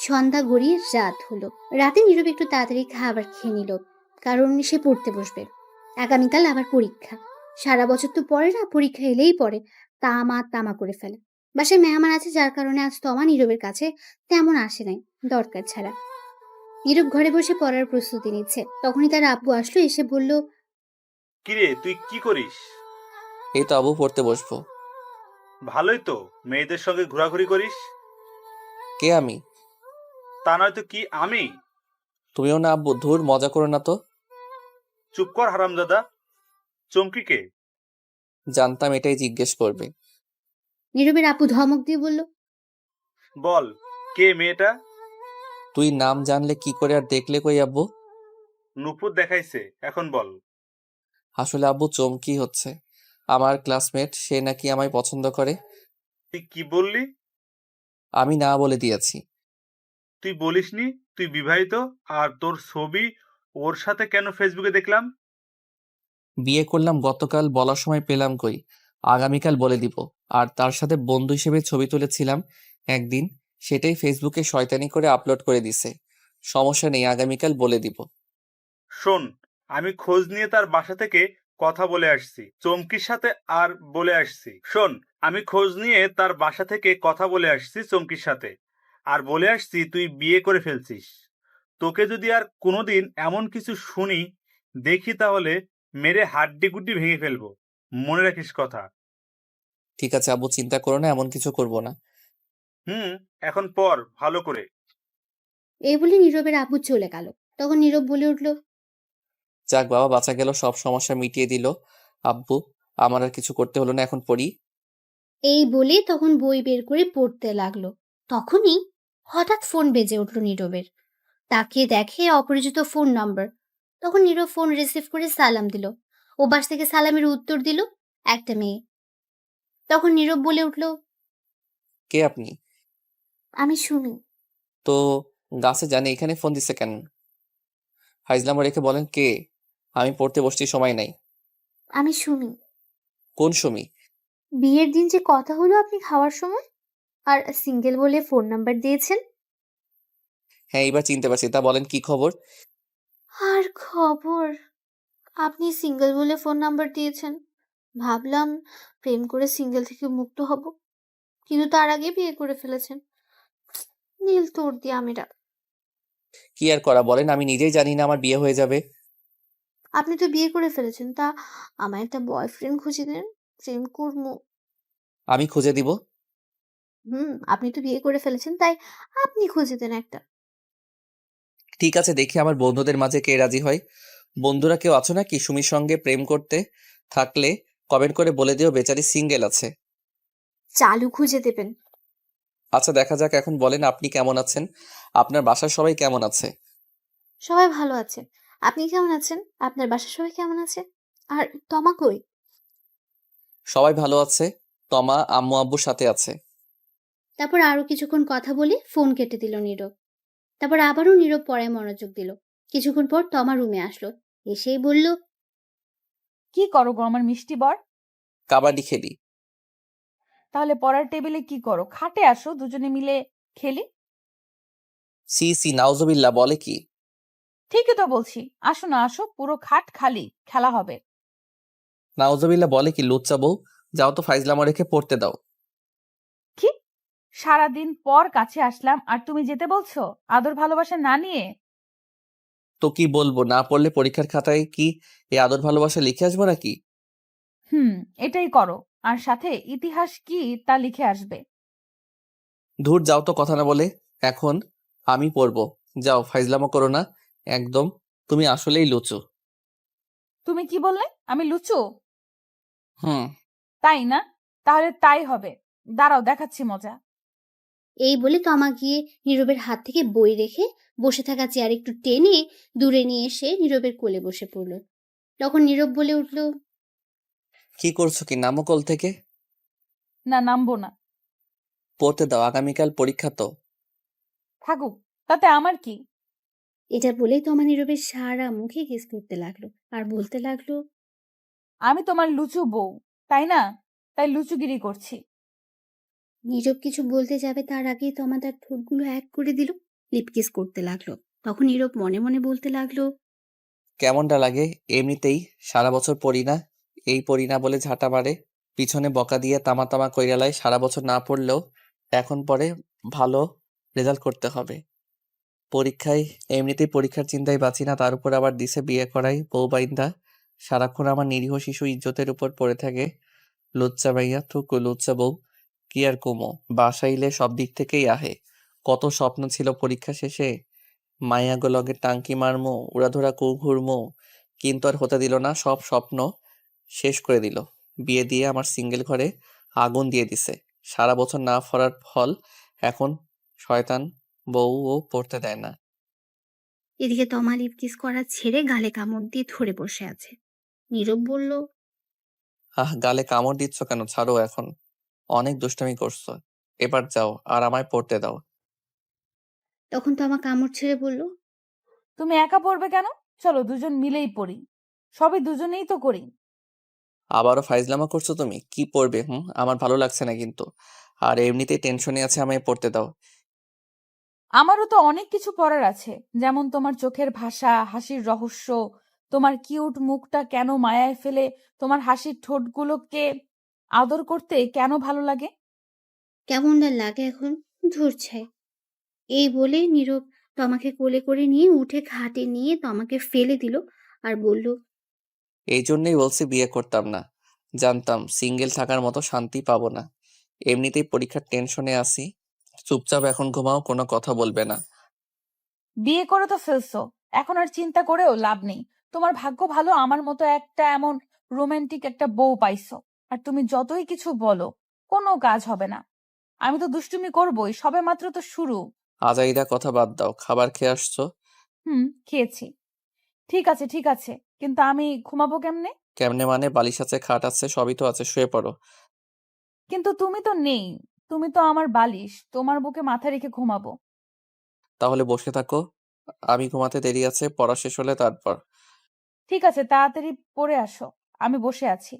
সন্ধ্যা গড়িয়ে রাত হলো। রাতে নীরব একটু তাড়াতাড়ি খাবার খেয়ে নিল, কারণ সে পড়তে বসবে। আগামীকাল আবার পরীক্ষা। সারা বছর তো পড়ে না, পরীক্ষা এলেই পড়ে তামা তামা করে ফেলে। বাসায় মেহমান আছে, যার কারণে আজ তমা নীরবের কাছে তেমন আসে নাই, দরকার ছাড়া। নীরব ঘরে বসে পড়ার প্রস্তুতি নিচ্ছে। তখনই তার আব্বু আসলো, এসে বলল, কিরে তুই কি করিস? এই তো আব্বু, পড়তে বসবো। ভালোই তো, মেয়েদের সঙ্গে ঘোরাঘুরি করিস। কে আমি? তা নয়তো কি আমি? তুমিও না আব্বু, ধুর, মজা করো না তো। চুপ কর হারামজাদা। চমকিকে? জানতাম এটাই জিজ্ঞেস করবে। নীরবের আব্বু ধমক দিয়ে বলল, বল, কে মেয়েটা? তুই নাম জানলে কি করে আর দেখলে কই আব্বু? নুপুর দেখাইছে, এখন বল। আসলে আব্বু চমকি হচ্ছে। আমার ক্লাসমেট, সে নাকি আমায় পছন্দ করে। তুই কি বললি? আমি না বলে দিয়েছি। তুই বলিসনি তুই বিবাহিত, আর তোর ছবি ওর সাথে কেন ফেসবুকে দেখলাম? বিয়ে করলাম গতকাল, বলার সময় পেলাম কই। আগামীকাল বলে দিব। আর তার সাথে বন্ধু হিসেবে ছবি তুলেছিলাম একদিন, সেটাই ফেসবুকে শয়তানি করে আপলোড করে দিছে। সমস্যা নেই, আগামীকাল বলে দিব। শোন, আমি খোঁজ নিয়ে তার বাসা থেকে কথা বলে আসছি চমকির সাথে, আর বলে আসছি, শোন, আমি খোঁজ নিয়ে তার বাসা থেকে কথা বলে আসছি চমকির সাথে, আর বলে আসছি তুই বিয়ে করে ফেলছিস। তোকে যদি আর কোনোদিন এমন কিছু শুনি, দেখি, তাহলে মেরে হাড্ডি গুড্ডি ভেঙে ফেলবো। মনে রাখিস কথা। ঠিক আছে আব্বু, চিন্তা করো না, এমন কিছু করব না। এখন পর ভালো করে। এই বলে নীরবের আব্বু চলে গেল। তখন নীরব বলে উঠল, যাক বাবা, বাঁচা গেল, সব সমস্যা মিটিয়ে দিল আব্বু। আমার আর কিছু করতে হলো না, এখন পড়ি। এই বলে তখন বই বের করে পড়তে লাগলো। তখনই হঠাৎ ফোন বেজে উঠল নীরবের। তাকে দেখে অপরিচিত ফোন নম্বর। তখন নীরব ফোন রিসিভ করে সালাম দিল। ওপাশ থেকে সালামের উত্তর দিল একটা মেয়ে। তখন নীরব বলে উঠল, কে আপনি? আমি সুমি। তো গাছে জানে, এখানে ফোন দিছে কেন? ফাইজলামো রেখে বলেন কে। আমি পড়তে বসছি, সময় নাই। আমি সুমি। কোন সুমি? বিয়ের দিন যে কথা হলো আপনি খাওয়ার সময়, আর সিঙ্গেল বলে ফোন নাম্বার দিয়েছেন। হ্যাঁ, এবার চিনতে পারছি। তা বলেন কি খবর? আর খবর, আপনি সিঙ্গেল বলে ফোন নাম্বার দিয়েছেন। ভাবলাম প্রেম করে সিঙ্গেল থেকে মুক্ত হব, কিন্তু তার আগে বিয়ে করে ফেলেছেন। নীল তোর দিয়ে আমেরা। কি আর করা বলেন, আমি নিজেই জানি না আমার বিয়ে হয়ে যাবে। আপনি তো বিয়ে করে ফেলেছেন, তা আমার একটা বয়ফ্রেন্ড খুঁজে দেন, প্রেম করবো। আমি খুঁজে দিব। আপনি তো বিয়ে করে ফেলেছেন, তাই আপনি খুঁজে দেন একটা। ঠিক আছে, দেখি আমার বন্ধুদের মাঝে কে রাজি হয়। বন্ধুরা কেউ আছো নাকি সুমির সঙ্গে প্রেম করতে? থাকলে কমেন্ট করে বলে দিও বেচারি সিঙ্গেল আছে। চালু খুঁজে দেবেন। আচ্ছা, দেখা যাক। এখন বলেন আপনি কেমন আছেন? আপনার বাসার সবাই কেমন আছে? সবাই ভালো আছে। আপনি কেমন আছেন? আপনার বাসার সবাই কেমন আছে? আর তমা কই? সবাই ভালো আছে। তমা আম্মু আব্বুর সাথে আছে। তারপর আরো কিছুক্ষণ কথা বলে ফোন কেটে দিল নীরব। তারপর আবারও নীরব পড়ায় মনোযোগ দিল। কিছুক্ষণ পর তমা রুমে আসলো, এসেই বলল, কি করো গো আমার মিষ্টি বর? কাবাডি খেলি। তাহলে পড়ার টেবিলে কি করো? খাটে আসো, দুজনে মিলে খেলি। সি সি নাউজুবিল্লাহ, বলে কি? ঠিকই তো বলছি, আসো না আসো, পুরো খাট খালি, খেলা হবে। নাউজুবিল্লাহ বলে কি লুচ্চা বউ? যাও তো ফাইজলামো রেখে পড়তে দাও। কি? সারাদিন পর কাছে আসলাম আর তুমি যেতে বলছো আদর ভালোবাসা না নিয়ে? তো কি বলবো, না পড়লে পরীক্ষার খাতায় কি এই আদর ভালোবাসা লিখে আসবো নাকি? হুম, এটাই করো। আর সাথে ইতিহাস কি তা লিখে আসবে। ধুর, যাও তো কথা না বলে। এখন আমি পড়বো। যাও, ফাইজলামো করো না একদম। তুমি আসলেই লুচু। তুমি কি বললে? আমি লুচু? হুম। তাই না? তাহলে তাই হবে। দাঁড়াও, দেখাচ্ছি মজা। এই বলে তমা গিয়ে নীরবের হাত থেকে বই রেখে বসে থাকা চেয়ার একটু টেনে দূরে নিয়ে এসে নীরবের কোলে বসে পড়ল। তখন নীরব বলে উঠল, কি করছো, কি নামো কোল থেকে? না, নামবো না। পড়তে দাও, আগামীকাল পরীক্ষা তো। থাকুক, তাতে আমার কি? এটা বলেই তমা নীরবের সারা মুখে কিস করতে লাগলো আর বলতে লাগলো, আমি তোমার লুচু বউ, তাই না? তাই লুচুগিরি করছি। নীরব কিছু বলতে যাবে তার আগেই তমা তার ঠোঁটগুলো এক করে দিল, লিপ কিস করতে লাগলো। তখন নীরব মনে মনে বলতে লাগলো, কেমনটা লাগে? এমনিতেই সারা বছর পড়ি না, এই পড়ি না বলে ঝাঁটা মারে, পিছনে বকা দিয়ে তামা তামা কইরালায়। সারা বছর না পড়লেও এখন পরে ভালো রেজাল্ট করতে হবে পরীক্ষায়। এমনিতেই পরীক্ষার চিন্তায় বাঁচি না, তার উপর আবার দিছে বিয়ে করাই বউ বাইন্দা। সারাক্ষণ আমার নিরীহ শিশু ইজ্জতের উপর পড়ে থাকে। লুচ্চা ভাইয়া, থুকু লুচ্চা বউ। কি আর কমো, বাসাইলে সব দিক থেকেই আহে। কত স্বপ্ন ছিল পরীক্ষা শেষে, মাইয়াগো লগে টাঙ্কি মারমু, উড়াধুরা কু ঘুরমু, কিন্তু আর হতে দিল না। সব স্বপ্ন শেষ করে দিল। বিয়ে দিয়ে আমার সিঙ্গেল ঘরে আগুন দিয়ে দিছে। সারা বছর না পড়ার ফল এখন শয়তান বউ ও পড়তে দেয় না। এদিকে তমা লিপ কিস করা ছেড়ে গালে কামড় দিয়ে ধরে বসে আছে। নীরব বলল, আহ, গালে কামড় দিচ্ছ কেন? ছাড়ো এখন, অনেক দুষ্টামি করছো। এবার যাও আর আমায় পড়তে দাও। তখন তমা কামড় ছেড়ে বলল, তুমি একা পড়বে কেন? চলো দুজন মিলেই পড়ি। সবই দুজনেই তো করি। আবারও ফাইজলামা করছো তুমি? কি পড়বে? আমার ভালো লাগছে না কিন্তু। আর এমনিতেই টেনশনে আছে, আমায় পড়তে দাও। আমারও তো অনেক কিছু পড়ার আছে, যেমন তোমার চোখের ভাষা, হাসির রহস্য, তোমার কিউট মুখটা কেন মায়ায় ফেলে, তোমার হাসির ঠোঁটগুলোকে আদর করতে কেন ভালো লাগে। কেমন না লাগে এখন, ধরছে। এই বলে নীরব তমাকে কোলে করে নিয়ে উঠে খাটে নিয়ে তমাকে ফেলে দিল আর বলল, এই জন্যই বলছি বিয়ে করতাম না। জানতাম সিঙ্গেল থাকার মতো শান্তি পাবো না। এমনিতেই পরীক্ষার টেনশনে আছি। চুপচাপ এখন ঘুমাও, কোনো কথা বলবে না। বিয়ে করে তো ফেলছো, এখন আর চিন্তা করেও লাভ নেই। তোমার ভাগ্য ভালো আমার মতো একটা এমন রোমান্টিক একটা বউ পাইছো। আর তুমি যতই কিছু বলো, কোনো কাজ হবে না। আমি তো দুষ্টুমি করবোই, সবে মাত্র তো শুরু। আজাইরা কথা বাদ দাও, খাবার খেয়ে আসছো? খেয়েছি। ঠিক আছে ঠিক আছে, কিন্তু আমি ঘুমাবো কেমনে? কেমনে মানে? বালিশ আছে, খাট আছে, সবই তো আছে, শুয়ে পড়ো। কিন্তু তুমি তো নেই। তুমি তো আমার বালিশ, তোমার বুকে মাথা রেখে ঘুমাবো। তাহলে বসে থাকো, আমি ঘুমাতে দেরি আছে, পড়া শেষ হলে তারপর। ঠিক আছে, তাড়াতাড়ি পড়ে আসো, আমি বসে আছি।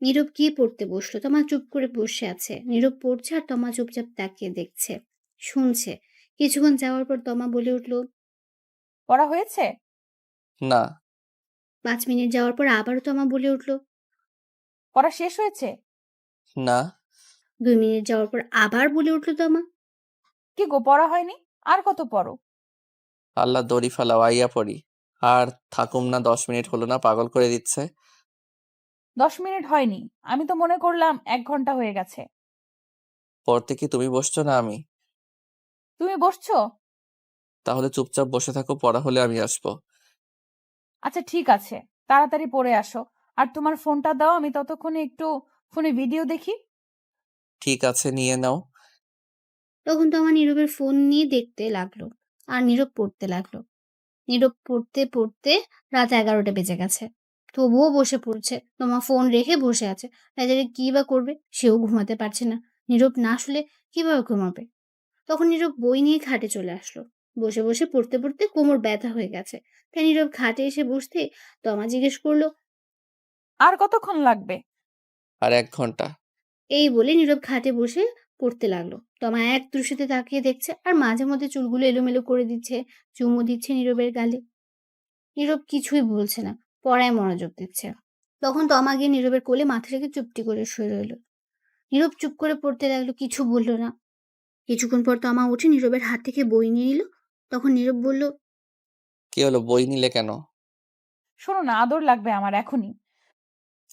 নীরব কি পড়তে বসলো, তমা চুপ করে বসে আছে। নীরব পড়ছে আর তমা চুপচাপ তাকিয়ে দেখছে, শুনছে। কিছুক্ষণ যাওয়ার পর তমা বলে উঠল, পড়া হয়েছে? না। 5 মিনিট যাওয়ার পর আবারও তমা বলে উঠল, পড়া শেষ হয়েছে? না। 2 মিনিট যাওয়ার পর আবার বলে উঠল তমা। কি গো, পড়া হয়নি? আর কত পড়ো? আল্লাহ দড়ি ফালাও, আইয়া পড়ি। আর থাকুম না, 10 মিনিট হলো না, পাগল করে দিচ্ছে। 10 মিনিট হয়নি, আমি তো মনে করলাম 1 ঘন্টা হয়ে গেছে। পড়তে কি তুমি বসছো না আমি? তুমি বসছো? তাহলে চুপচাপ বসে থাকো, পড়া হলে আমি আসবো। আচ্ছা ঠিক আছে, তাড়াতাড়ি পড়ে আসো। আর তোমার ফোনটা দাও, আমি ততক্ষণে একটু ফোনে ভিডিও দেখি। ঠিক আছে, নিয়ে নাও। তখন তমা নীরবের ফোন নিয়ে দেখতে লাগলো আর নীরব পড়তে লাগলো। নীরব পড়তে পড়তে রাত 11টা বেজে গেছে, তবুও বসে পড়ছে। তোমার ফোন রেখে বসে আছে। রাজারে কি বা করবে, সেও ঘুমাতে পারছে না। নীরব না শুলে কিভাবে ঘুমাবে? তখন নীরব বই নিয়ে খাটে চলে আসলো। বসে বসে পড়তে পড়তে কোমর ব্যথা হয়ে গেছে। তাই নীরব খাটে এসে বসতে তমা জিজ্ঞেস করলো, আর কতক্ষণ লাগবে? আর 1 ঘন্টা। এই বলে নীরব খাটে বসে করতে লাগলো। তমা এক দৃষ্টিতে তাকিয়ে দেখছে আর মাঝে মধ্যে চুলগুলো এলোমেলো করে দিচ্ছে, চুমু দিচ্ছে নীরবের গালে। নীরব কিছুই বলছে না, পড়ায় মনোযোগ দিচ্ছে। তখন তমা গিয়ে নীরবের কোলে মাথা রেখে চুপটি করে শুয়ে রইল। নীরব চুপ করে পড়তে লাগলো, কিছু বলল না। কিছুক্ষণ পর তমা উঠে নীরবের হাত থেকে বই নিয়ে নিল। তখন নীরব বলল, কি হলো, বই নিলে কেন? শোনো না, আদর লাগবে আমার এখনই।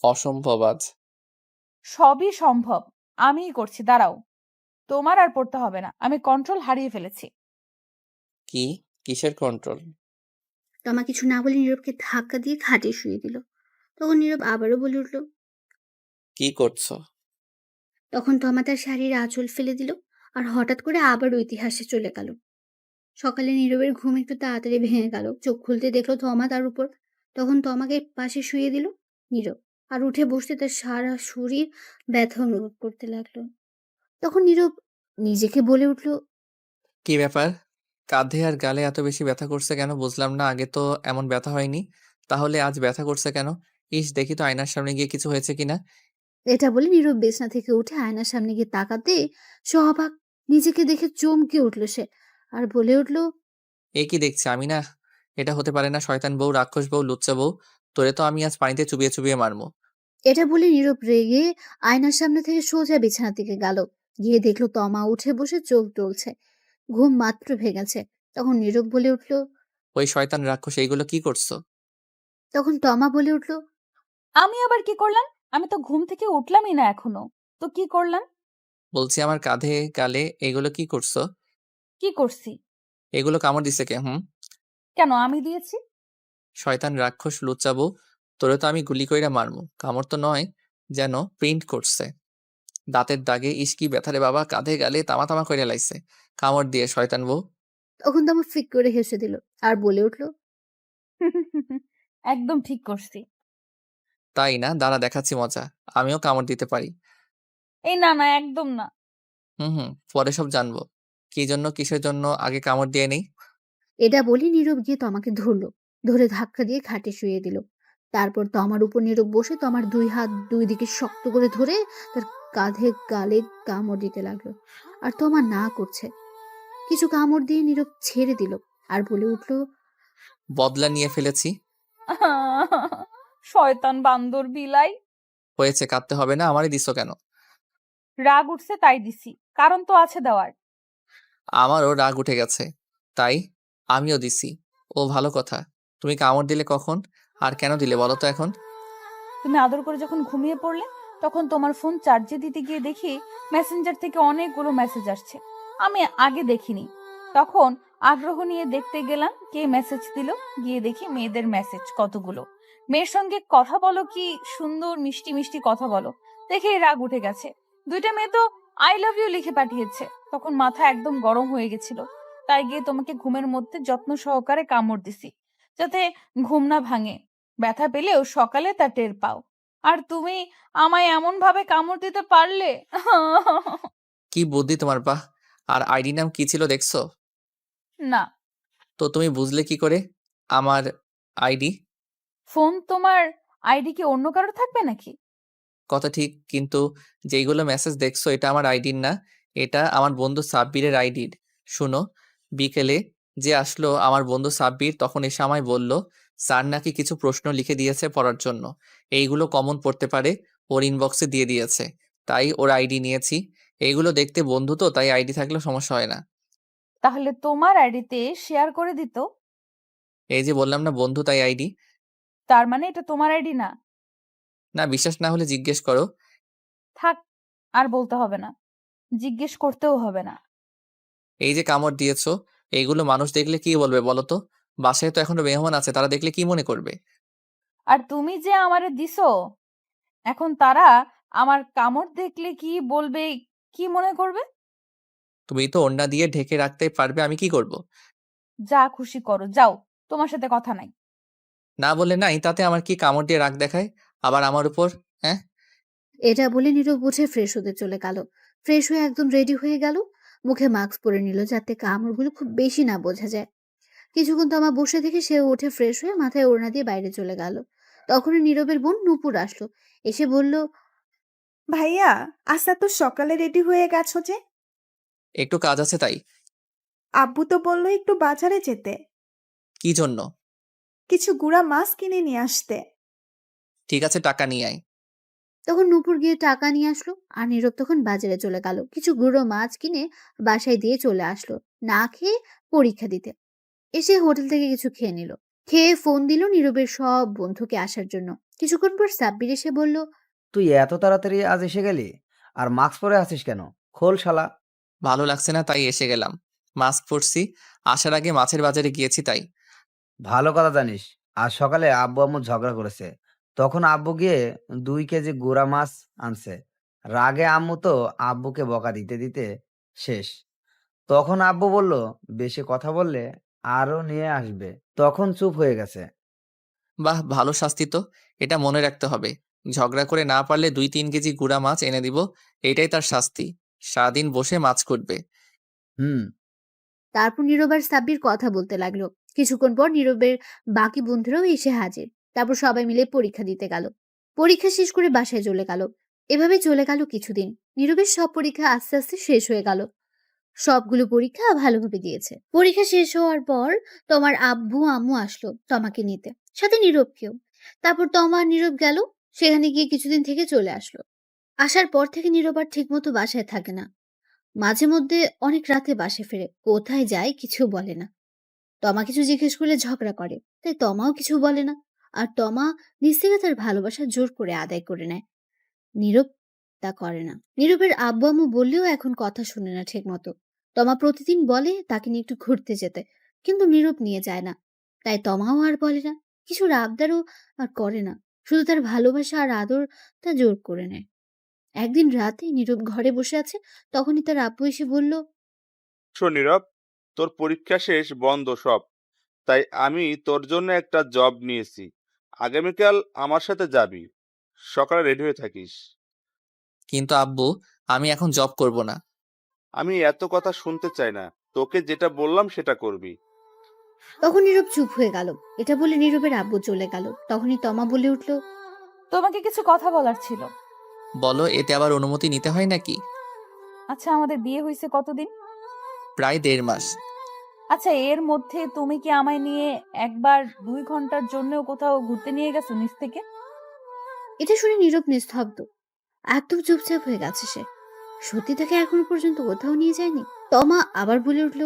অসম্ভব আজ। সবই সম্ভব, আমিই করছি, দাঁড়াও। তোমার আর পড়তে হবে না, আমি কন্ট্রোল হারিয়ে ফেলেছি। কি? কিসের কন্ট্রোল? তমা কিছু না বলে নীরবকে ধাক্কা দিয়ে খাটে শুয়ে দিল। তখন নীরব আবারও বলে উঠল। কি করছো? তখন তমা তার শাড়ির আঁচল ফেলে দিল আর হঠাৎ করে আবারও ইতিহাসে চলে গেল। সকালে নীরবের ঘুম একটু তাড়াতাড়ি ভেঙে গেল। চোখ খুলতে দেখলো তমা তার উপর। তখন তমাকে পাশে শুয়ে দিল নীরব, আর উঠে বসতে তার সারা শরীর ব্যথা অনুভব করতে লাগলো। তখন নীরব নিজেকে বলে উঠল, কি ব্যাপার? কাঁধে আর গালে এত বেশি ব্যথা করছে কেন বুঝলাম না, আগে তো এমন ব্যথা হয়নি। তাহলে আজ ব্যথা করছে কেন? ইস, দেখি তো আয়নার সামনে গিয়ে কিছু হয়েছে কিনা। এটা বলে নীরব বিছানা থেকে উঠে আয়নার সামনে গিয়ে তাকাতে সহবাক নিজেকে দেখে চমকে উঠল সে, আর বলে উঠল, এ কি দেখছি আমি? না, এটা হতে পারে না। শয়তান বউ, রাক্ষস বউ, লুচ্চা বউ, তোরে তো আমি আজ পানিতে চুবিয়ে চুবিয়ে মারমু। এটা বলে নীরব রেগে আয়নার সামনে থেকে সোজা বিছানার দিকে গেল। গিয়ে দেখলো তমা উঠে বসে চোখ ডলছে, ঘুম মাত্র ভেঙেছে। তখন নীরব বলে উঠল, ওই শয়তান রাক্ষস, এইগুলো কি করছো? তখন তমা বলে উঠল, আমি আবার কি করলাম? আমি তো ঘুম থেকে উঠলামই না এখনো, তো কি করলাম? বলছি আমার কাঁধে গালে এগুলো কি করছো? কি করছি? এগুলো কামড় দিছে কে? কেন, আমি দিয়েছি? শয়তান রাক্ষস লুচ্চা বউ, তোরে তো আমি গুলি কইরা মারমু। কামড় তো নয়, যেন প্রিন্ট করছে দাঁতের দাগে। ইস কি ব্যথা রে বাবা, কাঁধে গালে তামা তামা কইরা লাইছে কামড় দিয়ে, শয়তান বউ। তখন তমা ফিক করে হেসে দিল আর বলে উঠল, একদম ঠিক করছি। তাই না? দাঁড়া দেখাচ্ছি মজা, আমিও কামড় দিতে পারি। এই না না, একদম না। পরে সব জানবো। কি জন্য কিসের জন্য, আগে কামড় দিয়ে নেই। এটা বলে নীরব গিয়ে তমাকে ধরলো, ধরে ধাক্কা দিয়ে খাটে শুয়ে দিল। তারপর তমার উপর নীরব বসে তমার দুই হাত দুই দিকে শক্ত করে ধরে তার কাঁধে গালে কামড় দিতে লাগলো। আর তমা না করছে। কিছু কামড় দিয়ে নীরব ছেড়ে দিল আর বলে উঠল, বদলা নিয়ে ফেলেছি। শয়তান বান্দর বিলাই। হয়েছে, কাঁদতে হবে না। আমারই দিছো কেন? রাগ উঠছে তাই দিছি, কারণ তো আছে দেওয়ার। আমারও রাগ উঠে গেছে, তাই আমিও দিছি। ও ভালো কথা। তুমি কামড় দিলে কখন আর কেন দিলে বলো তো এখন? তুমি আদর করে যখন ঘুমিয়ে পড়লে, তখন তোমার ফোন চার্জে দিতে গিয়ে দেখি মেসেঞ্জার থেকে অনেকগুলো মেসেজ আসছে। আমি আগে দেখিনি, তখন আগ্রহ নিয়ে দেখতে গেলাম কে মেসেজ দিল। গিয়ে দেখি মেয়েদের মেসেজ কতগুলো। মেয়ের সঙ্গে কথা বলো, কি সুন্দর মিষ্টি মিষ্টি কথা বলো, দেখেই রাগ উঠে গেছে। দুইটা মেয়ে তো আই লাভ ইউ লিখে পাঠিয়েছে। তখন মাথা একদম গরম হয়ে গেছিল, তাই গিয়ে তোমাকে ঘুমের মধ্যে যত্ন সহকারে কামড় দিছি, যাতে ঘুম না ভাঙে। ব্যথা পেলেও সকালে তা টের পাও। আর তুমি আমায় এমন ভাবে কামড় দিতে পারলে। কি বুদ্ধি তোমার, বাহ! আর আইডি নাম কি ছিল দেখছো? না। তো তুমি বুঝলে কি করে আমার আইডি? ফোন তোমার আইডি কি অন্য কারো থাকবে নাকি? কথা ঠিক, কিন্তু যেইগুলো মেসেজ দেখছো এটা আমার আইডির না, এটা আমার বন্ধু সাব্বিরের আইডির। শুনো, বিকেলে যে আসলো আমার বন্ধু সাব্বির, তখন এসে আমায় বলল স্যার নাকি কিছু প্রশ্ন লিখে দিয়েছে পড়ার জন্য। এইগুলো কমন পড়তে পারে, ওর ইনবক্সে দিয়ে দিয়েছে, তাই ওর আইডি নিয়েছি। এইগুলো দেখতে বন্ধু তো, তাই আইডি থাকলে সমস্যা হয় না। তাহলে তোমার আইডিতে শেয়ার করে দিত। এই যে বললাম না বন্ধু, তাই আইডি। তার মানে এটা তোমার আইডি না। না, বিশ্বাস না হলে জিজ্ঞেস করো। থাক, আর বলতে হবে না, জিজ্ঞেস করতেও হবে না। এই যে কামড় দিয়েছো, এইগুলো মানুষ দেখলে কি বলবে বলো তো? বাসায় তো এখনো মেহমান আছে, তারা দেখলে কি মনে করবে? আর তুমি যে আমারে দিছো, এখন তারা আমার কামড় দেখলে কি বলবে, কি মনে করবে? তুমি তো ওড়না দিয়ে ঢেকে রাখতে পারবে, আমি কি করব? যা খুশি করো, যাও, তোমার সাথে কথা নাই। না বলে নাই, তাতে আমার কি? কামড় দিয়ে রাগ দেখায় আবার আমার উপর, হ্যাঁ? এটা বলে নীরব উঠে ফ্রেশ হতে চলে গেল। ফ্রেশ হয়ে একদম রেডি হয়ে গেল। মুখে মাস্ক পরে নিল যাতে কামড়গুলো খুব বেশি না বোঝা যায়। কিছুক্ষণ তমা বসে থেকে সে উঠে ফ্রেশ হয়ে মাথায় ওড়না দিয়ে বাইরে চলে গেল। তখনই নীরবের বোন নূপুর আসলো, এসে বলল, ভাইয়া, আজ তো সকালে রেডি হয়ে গেছো যে? একটু কাজ আছে তাই। আব্বু তো বললো একটু বাজারে যেতে, কি জন্য? কিছু গুঁড়া মাছ কিনে নিয়ে আসতে। ঠিক আছে, টাকা নিয়ে আয়। তখন নূপুর গিয়ে টাকা নিয়ে আসলো আর নীরব তখন বাজারে চলে গেল কিছু গুঁড়ো মাছ কিনে বাসায় দিয়ে চলে আসলো না খেয়ে পরীক্ষা দিতে। এসে হোটেল থেকে কিছু খেয়ে নিল। খেয়ে ফোন দিল নীরবের সব বন্ধুকে আসার জন্য। কিছুক্ষণ পর সাব্বির এসে বলল, তুই এত তাড়াতাড়ি আজ এসে গেলি? আর মাস্ক পরে আছিস কেন? খোল শালা। ভালো লাগছে না তাই এসে গেলাম। মাস্ক পরছি, আসার আগে মাছের বাজারে গিয়েছি তাই। ভালো কথা জানিস, আজ সকালে আব্বু আম্মু ঝগড়া করেছে। তখন আব্বু গিয়ে 2 কেজি গুড়া মাছ আনছে। রাগে আম্মু তো আব্বুকে বকা দিতে দিতে শেষ। তখন আব্বু বলল, বেশি কথা বললে আরো নিয়ে আসবে। তখন চুপ হয়ে গেছে। বাহ, ভালো শাস্তি তো। এটা মনে রাখতে হবে। ঝগড়া করে না পারলে 2-3 কেজি গুড়া মাছ এনে দিব। এটাই তার শাস্তি। সারাদিন বসে মাছ কুটবে। হুম। তারপর নীরব আর সাব্বির কথা বলতে লাগলো। কিছুক্ষণ পর নীরবের বাকি বন্ধুরাও এসে হাজির। তারপর সবাই মিলে পরীক্ষা দিতে গেল। পরীক্ষা শেষ করে বাসায় চলে গেল। এভাবে চলে গেল কিছুদিন। নীরবের সব পরীক্ষা আস্তে আস্তে শেষ হয়ে গেল। সবগুলো পরীক্ষা ভালোভাবে দিয়েছে। পরীক্ষা শেষ হওয়ার পর তোমার আব্বু আম্মু আসলো তমাকে নিতে, সাথে নীরবকেও। তারপর তমা আর নীরব গেল। সেখানে গিয়ে কিছুদিন থেকে চলে আসলো। আসার পর থেকে নীরব আর ঠিক মতো বাসায় থাকে না। মাঝে মধ্যে অনেক রাতে বাসায় ফেরে। কোথায় যায় কিছু বলে না। তমা কিছু জিজ্ঞেস করলে ঝগড়া করে, তাই তমাও কিছু বলে না। আর তমা নিজ থেকে তার ভালোবাসা জোর করে আদায় করে নেয়। নীরব তা করে না। নীরবের আব্বু আম্মু বললেও এখন কথা শুনে না ঠিক মতো। তমা প্রতিদিন বলে তাকে নিয়ে একটু ঘুরতে যেতে, কিন্তু নীরব নিয়ে যায় না। তাই তমাও আর বলে না, কিছু আবদারও আর করে না। শুধু তার ভালোবাসা আর আদর তা জোর করে নেয়। একদিন রাতে নীরব ঘরে বসে আছে, তখনই তার আব্বু এসে বলল, শোন নীরব, তোর পরীক্ষা শেষ, বন্ধ সব। তাই আমি তোর জন্য একটা জব নিয়েছি। আগামীকাল আমার সাথে যাবি। সকালে রেডি হয়ে থাকিস। কিন্তু আব্বু, আমি এখন জব করব না। আমি এত কথা শুনতে চাই না। তোকে যেটা বললাম সেটা করবি। তখন নীরব চুপ হয়ে গেল। এটা বলে নীরবের আব্বু চলে গেল। তখনই তমা বলে উঠল, তোমাকে কিছু কথা বলার ছিল। বলো, এতে আবার অনুমতি নিতে হয় নাকি? আচ্ছা, আমাদের বিয়ে হয়েছে কতদিন? প্রায় 1.5 মাস। আচ্ছা, এর মধ্যে তুমি কি আমায় নিয়ে একবার 2 ঘন্টার জন্যও কোথাও ঘুরতে নিয়ে গেছো নিজ থেকে? এটা শুনে নীরব নিস্তব্ধ। একদম চুপচাপ হয়ে গেছে সে। সত্যি তাকে এখনো পর্যন্ত কোথাও নিয়ে যায়নি। তমা আবার বলে উঠল,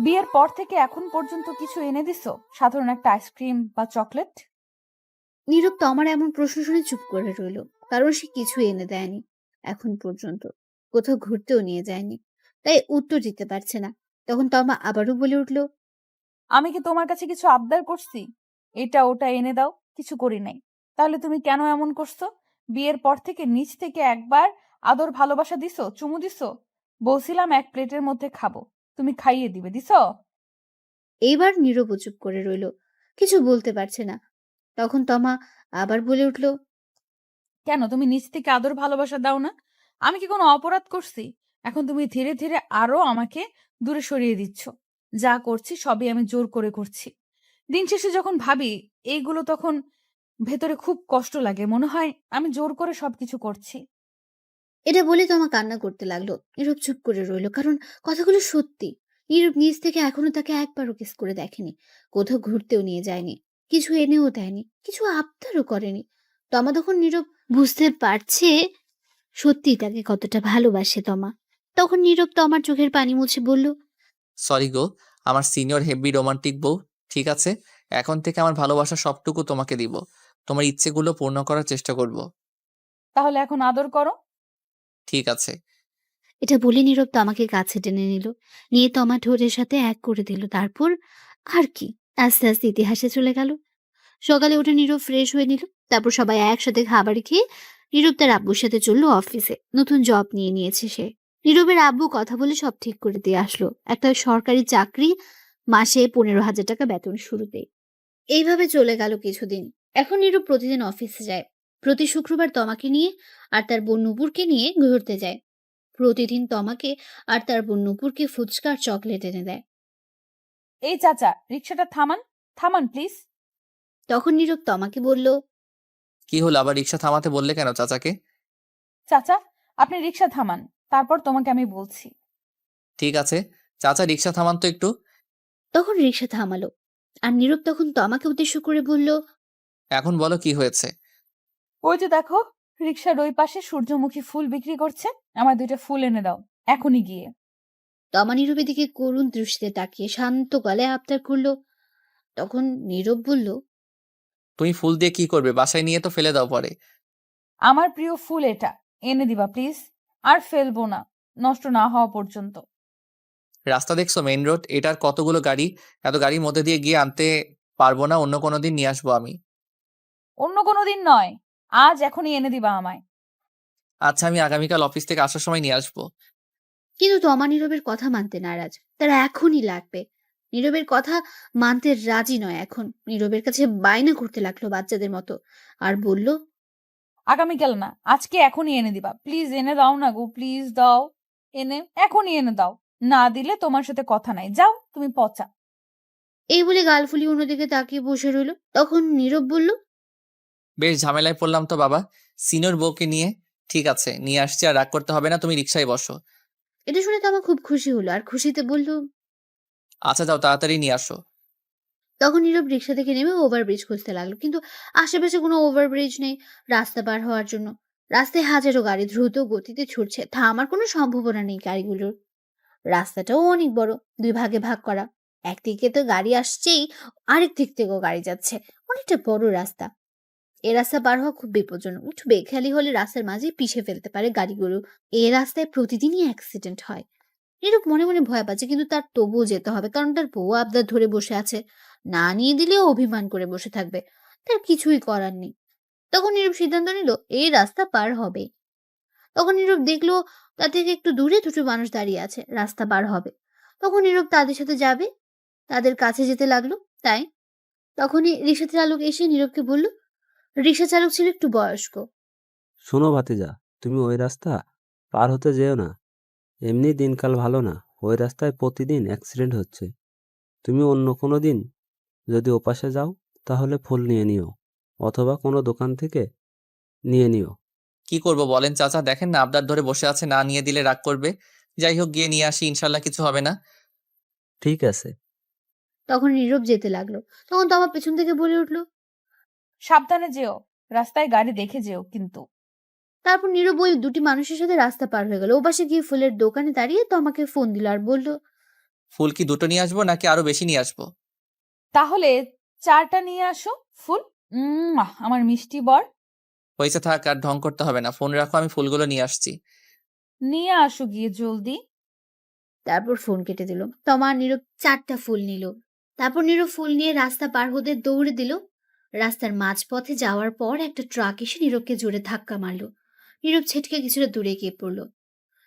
বিয়ের পর থেকে এখন পর্যন্ত কিছু এনে দিছো? সাধারণ একটা আইসক্রিম বা চকলেট? নীরব তমার এমন প্রশ্ন শুনে চুপ করে রইল। কারণ সে কিছু এনে দেয়নি এখন পর্যন্ত, কোথাও ঘুরতেও নিয়ে যায়নি। তাই উত্তর দিতে পারছে না। তখন তমা আবারও বলে উঠল, আমি কি তোমার কাছে কিছু আবদার করছি? এটা ওটা এনে দাও, কিছু করি নাই। তাহলে তুমি কেন এমন করছো? বিয়ের পর থেকে নিজ থেকে একবার আদর ভালোবাসা দিছো, চুমু দিছো? বলছিলাম এক প্লেটের মধ্যে খাবো, তুমি খাইয়ে দিবে, দিছো? এইবার নীরব চুপ করে রইল, কিছু বলতে পারছে না। তখন তমা আবার বলে উঠল, কেন তুমি নিজ থেকে আদর ভালোবাসা দাও না? আমি কি কোনো অপরাধ করছি? এখন তুমি ধীরে ধীরে আরো আমাকে দূরে সরিয়ে দিচ্ছ। যা করছি সবই আমি জোর করে করছি। দিন শেষে যখন ভাবি এইগুলো, তখন ভেতরে খুব কষ্ট লাগে, মনে হয় আমি জোর করে সবকিছু করছি। এটা বলে তমা কান্না করতে লাগলো। নীরব চুপ করে রইল, কারণ কথাগুলো সত্যি। নীরব নিজ থেকে এখনো তাকে একবারও কিস করে দেখেনি, কোথাও ঘুরতেও নিয়ে যায়নি, কিছু এনেও দেয়নি, কিছু আবদারও করেনি। তমা তখন নীরব বুঝতে পারছে সত্যি তাকে কতটা ভালোবাসে তমা। তখন নীরব তমার চোখের পানি মুছে বলল, সরি গো, আমার সিনিয়র হেভি রোমান্টিক বউ। ঠিক আছে, এখন থেকে আমার ভালোবাসা সবটুকু তোমাকে দিব। তোমার ইচ্ছেগুলো পূর্ণ করার চেষ্টা করব। তাহলে এখন আদর করো। ঠিক আছে। এটা বলে নীরব তমাকে কাছে টেনে নিল, নিয়ে তমা ঠোঁটের সাথে এক করে দিল। তারপর আর কি, আস্তে আস্তে ইতিহাসে চলে গেল। সকালে উঠে নীরব ফ্রেশ হয়ে নিল। তারপর সবাই একসাথে খাবার খেয়ে নীরব তার আব্বুর সাথে চললো অফিসে। নতুন জব নিয়ে নিয়েছে সে। নীরবের আব্বু কথা বলে সব ঠিক করে দিয়ে আসলো, একটা সরকারি চাকরি, মাসে 15,000 টাকা বেতন শুরুতেই। এইভাবে চলে গেল কিছুদিন। এখন নীরব প্রতিদিন অফিসে যায়। প্রতি শুক্রবার তমাকে নিয়ে আর তার বোন নুপুরকে নিয়ে ঘুরতে যায়। প্রতিদিন তমাকে আর তার বোন নুপুরকে ফুচকা আর চকলেট এনে দেয়। এই চাচা, রিক্সাটা থামান, থামান প্লিজ। তখন নীরব তমাকে বলল, কি হলো, আবার রিক্সা থামাতে বললে কেন চাচাকে? চাচা, আপনি রিক্সা থামান, তারপর তোমাকে আমি বলছি। ঠিক আছে চাচা, রিক্সা থামান তো একটু। তখন রিক্সা থামালো আর নীরব তখন তমাকে উদ্দেশ্য করে বলল, এখন বলো কি হয়েছে। ওই যে দেখো, রিক্সার ওই পাশে সূর্যমুখী ফুল বিক্রি করছে, আমার 2টা ফুল এনে দাও এখনই গিয়ে। তমা নীরবের দিকে করুণ দৃষ্টিতে তাকিয়ে শান্ত গলায় আবদার করলো। তখন নীরব বলল, তুমি ফুল দিয়ে কি করবে? বাসায় নিয়ে তো ফেলে দাও পরে। আমার প্রিয় ফুল এটা, এনে দিবা প্লিজ। আর ফেলবো না, নষ্ট না হওয়া পর্যন্ত। রাস্তা দেখছো, মেইন রোড, এটার কতগুলো গাড়ি, এত গাড়ির মধ্যে দিয়ে গিয়ে আনতে পারবো না, অন্য কোনো দিন নিয়ে আসবো আমি। অন্য কোনো দিন নয়, আজ এখনই এনে দিবা আমায়। আচ্ছা, আমি আগামীকাল অফিস থেকে আসার সময় নিয়ে আসবো। কিন্তু তমা নীরবের কথা মানতে নারাজ। তারা এখনই লাগবে। নীরবের কথা মানতে রাজি নয় এখন। নীরবের কাছে বায়না করতে লাগলো বাচ্চাদের মতো আর বলল, আগামীকাল না, আজকে এখনই এনে দিবা প্লিজ। এনে দাও না গো, প্লিজ দাও, এনে এখনই এনে দাও। না দিলে তোমার সাথে কথা নাই, যাও তুমি পচা। এই বলে গাল ফুলিয়ে অন্যদিকে তাকিয়ে বসে রইল। তখন নীরব বলল, বেশ ঝামেলায় পড়লাম তো বাবা, সিনিয়র বউকে নিয়ে। ঠিক আছে, নিয়ে আসছি, আর রাগ করতে হবে না, তুমি রিক্সায় বসো। এটা শুনে তমা খুব খুশি হলো আর খুশিতে বলল। আচ্ছা যাও, তাড়াতাড়ি নিয়ে আসো। তখন নীরব রিক্সা থেকে নেমে ওভারব্রিজ খুঁজতে লাগলো, কিন্তু আশেপাশে কোনো ওভারব্রিজ নেই রাস্তা পার হওয়ার জন্য। রাস্তায় হাজারো গাড়ি দ্রুত গতিতে ছুটছে, থামার কোনো সম্ভাবনা নেই গাড়িগুলোর। রাস্তাটাও অনেক বড়, 2 ভাগে ভাগ করা। একদিকে তো গাড়ি আসছেই, আরেক দিক থেকেও গাড়ি যাচ্ছে। অনেকটা বড় রাস্তা। এ রাস্তা পার হওয়া খুব বিপজ্জনক। একটু বেখেয়ালি হলে রাস্তার মাঝে পিষে ফেলতে পারে গাড়িগুলো। এ রাস্তায় প্রতিদিনই অ্যাক্সিডেন্ট হয়। নীরব মনে মনে ভয় পাচ্ছে, কিন্তু তার তবুও যেতে হবে, কারণ তার বউ আবদার ধরে বসে আছে। না নিয়ে দিলেও অভিমান করে বসে থাকবে। তার কিছুই করার নেই। তখন নীরব সিদ্ধান্ত নিল এই রাস্তা পার হবে। তখন নীরব দেখলো তার থেকে একটু দূরে 2টো মানুষ দাঁড়িয়ে আছে, রাস্তা পার হবে। তখন নীরব তাদের সাথে যাবে, তাদের কাছে যেতে লাগলো। তাই তখনই রিক্সা চালক এসে নীরবকে বলল, রিক্সা চালক ছিল একটু বয়স্ক। শোনো ভাতিজা, তুমি ওই রাস্তা পার হতে যেও না। এমনি দিনকাল ভালো না, ওই রাস্তায় প্রতিদিন অ্যাক্সিডেন্ট হচ্ছে। তুমি অন্য কোনো দিন যদি ওপাশে যাও তাহলে ফুল নিয়ে নিও, অথবা কোনো দোকান থেকে নিয়ে নিও। কি করব বলেন চাচা, দেখেন না আবদার ধরে বসে আছে, না নিয়ে দিলে রাগ করবে। যাই হোক, গিয়ে নিয়ে আসি, ইনশাল্লাহ কিছু হবে না। ঠিক আছে। তখন নীরব যেতে লাগলো। তখন তো আমার পেছন থেকে বলে উঠলো। সাবধানে যেও, রাস্তায় গাড়ি দেখে যেও কিন্তু। তারপর নীরব ওই 2টি মানুষের সাথে রাস্তা পার হয়ে গেল। ওপাশে গিয়ে ফুলের দোকানে দাঁড়িয়ে তো আমাকে ফোন দিল আর বলল, ফুল কি 2টো নিয়ে আসবো নাকি আরো বেশি নিয়ে আসবো? তাহলে 4টা নিয়ে আসো ফুল। আমার মিষ্টি বর। হয়েছে, থাক, আর ঢং করতে হবে না, ফোন রাখো, আমি ফুলগুলো নিয়ে আসছি। নিয়ে আসো গিয়ে জলদি। তারপর ফোন কেটে দিল। তমা আর নীরব 4টা ফুল নিল। তারপর নীরব ফুল নিয়ে রাস্তা পার হতে দৌড়ে দিল। রাস্তার মাঝপথে যাওয়ার পর একটা ট্রাক এসে নীরবকে জোরে ধাক্কা মারলো। নীরব ছেটকে কিছুটা দূরে গিয়ে পড়লো।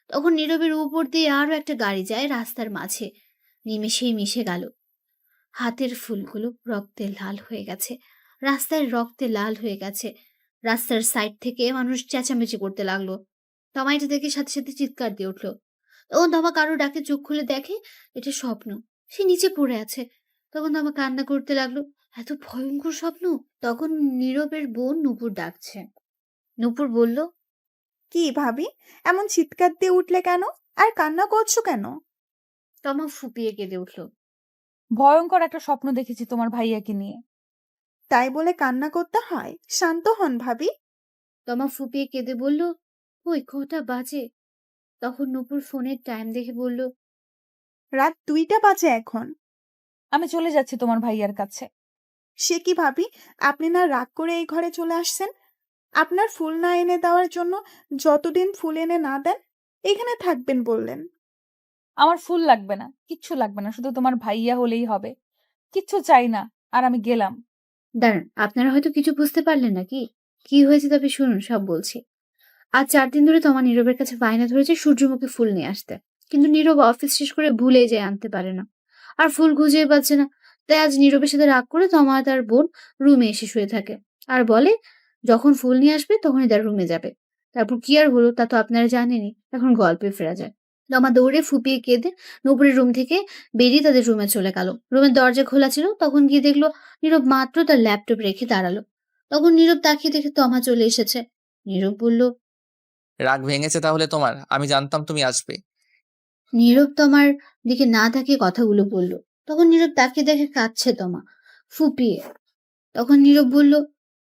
তখন নীরবের উপর দিয়ে আরো একটা গাড়ি যায় রাস্তার মাঝে, নিমেষেই মিশে গেল। হাতের ফুলগুলো রক্তে লাল হয়ে গেছে, রাস্তায় রক্তে লাল হয়ে গেছে। রাস্তার সাইড থেকে মানুষ চেঁচামেচি করতে লাগলো। তমা এটা দেখে সাথে সাথে চিৎকার দিয়ে উঠলো। তখন তমা কারো ডাকে চোখ খুলে দেখে এটা স্বপ্ন। সে নিচে পড়ে আছে। তখন তমা কান্না করতে লাগলো। এত ভয়ঙ্কর স্বপ্ন। তখন নীরবের বোন নূপুর ডাকছে। নূপুর বলল, কি ভাবি, এমন চিৎকার দিয়ে উঠলে কেন? আর কান্না করছো কেন? তমা ফুপিয়ে কেঁদে উঠল। ভয়ঙ্কর একটা স্বপ্ন দেখেছি তোমার ভাইয়াকে নিয়ে। তাই বলে কান্না করতে হয়? শান্ত হন ভাবি। তমা ফুপিয়ে কেঁদে বলল, ওই কটা বাজে? তখন নূপুর ফোনের টাইম দেখে বলল, রাত 2টা বাজে এখন। আমি চলে যাচ্ছি তোমার ভাইয়ার কাছে। সে কি ভাবি, আপনি না রাগ করে এই ঘরে চলে আসছেন? আপনার ফুল না এনে দেওয়ার জন্য যতদিন ফুল এনে না দেন এখানে থাকবেন বললেন। আমার ফুল লাগবে না, কিচ্ছু লাগবে না, শুধু তোমার ভাইয়া হলেই হবে। কিচ্ছু চাই না। আর আমি গেলাম। দাঁড়ান, আপনারা হয়তো কিছু বুঝতে পারলেন না। কি হয়েছে তবে শুনুন, সব বলছি। আজ 4 দিন ধরে তমা নীরবের কাছে বায়না ধরেছে সূর্যমুখী ফুল নিয়ে আসতে, কিন্তু নীরব অফিস শেষ করে ভুলে যায়, আনতে পারে না। আর ফুল খুঁজেই পাচ্ছে না। তাই আজ নীরবের সাথে রাগ করে তমা আর তার বোন রুমে এসে শুয়ে থাকে আর বলে যখন ফুল নিয়ে আসবে তখনই তার রুমে যাবে। তারপর কি আর হলো তা তো আপনারা জানেনই। এখন গল্পে ফেরা যায়। তমা দৌড়ে ফুপিয়ে কেঁদে নুপুরের রুম থেকে বেরিয়ে তাদের রুমে চলে গেল। রুমের দরজা খোলা ছিল। তখন গিয়ে দেখলো নীরব মাত্র তার ল্যাপটপ রেখে দাঁড়ালো। তখন নীরব তাকিয়ে দেখে তমা চলে এসেছে। নীরব বলল, রাগ ভেঙেছে তাহলে তোমার? আমি জানতাম তুমি আসবে। নীরব তোমার দিকে না তাকিয়ে কথাগুলো বলল। তখন নীরব তাকিয়ে দেখে কাঁদছে তমা, ফুপিয়ে। তখন নীরব বলল,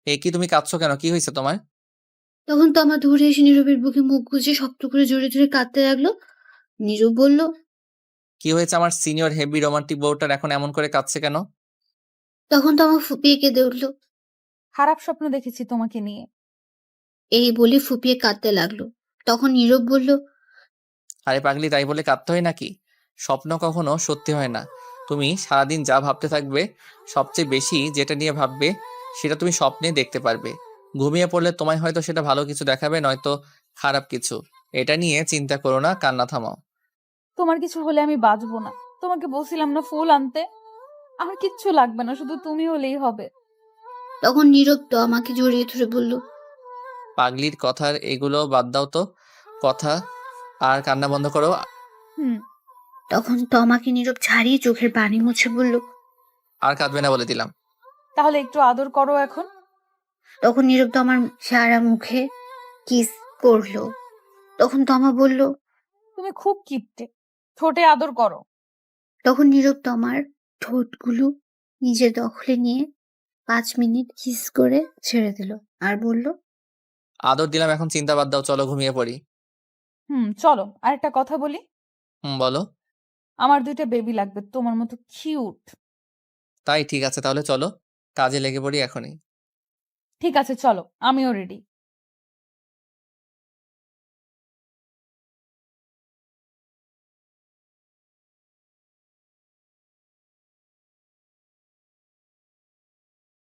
এ কি, তুমি কাঁদছো কেন? কি হয়েছে তোমার? তখন তমা দৌড়ে এসে নীরবের বুকে মুখ গুজে শক্ত করে জড়িয়ে ধরে কাঁদতে লাগলো। নীরব বলল, কি হয়েছে? আমার সিনিয়র হেভি রোমান্টিক বউটার এখন এমন করে কাঁদছে কেন? তখন তমা ফুপিয়ে কেঁদে উঠল। খারাপ স্বপ্ন দেখেছি তোমাকে নিয়ে। এই বলে ফুপিয়ে কাঁদতে লাগলো। তখন নীরব বলল, আরে পাগলি, তাই বলে কাঁদতে হয় নাকি? স্বপ্ন কখনো সত্যি হয় না। তুমি সারাদিন যা ভাবতে থাকবে, সবচেয়ে বেশি যেটা নিয়ে ভাববে সেটা তুমি স্বপ্নে দেখতে পারবে। ঘুমিয়ে পড়লে তোমায় হয়তো সেটা ভালো কিছু দেখাবে, নয়তো খারাপ কিছু। এটা নিয়ে চিন্তা করো না, কান্না থামাও। তোমার কিছু হলে আমি বাঁচবো না। তোমাকে বলছিলাম না ফুল আনতে? আমার কিচ্ছু লাগবে না, শুধু তুমি হলেই হবে। তখন নীরব তমাকে জড়িয়ে ধরে বলল, পাগলির কথার এগুলো বাদ দাও তো, কথা আর কান্না বন্ধ করো। হুম। তখন তমাকে নীরব ছাড়িয়ে চোখের পানি মুছে বলল, আর কাঁদবে না বলে দিলাম। তাহলে একটু আদর করো এখন। তখন নীরব তমার সারা মুখে কিস করলো। তখন তমা বলল, তুমি খুব কিপটে, ঠোঁটে আদর করো। তখন নীরব তমার ঠোঁটগুলো নিজের দখলে নিয়ে 5 মিনিট কিস করে ছেড়ে দিল আর বলল, আদর দিলাম, এখন চিন্তা বাদ দাও, চলো ঘুমিয়ে পড়ি। চলো আরেকটা কথা বলি। বলো। আমার 2টা বেবি লাগবে, তোমার মতো কিউট। তাই ঠিক আছে, তাহলে চলো কাজে লেগে পড়ি এখনই। ঠিক আছে চলো, আমিও রেডি।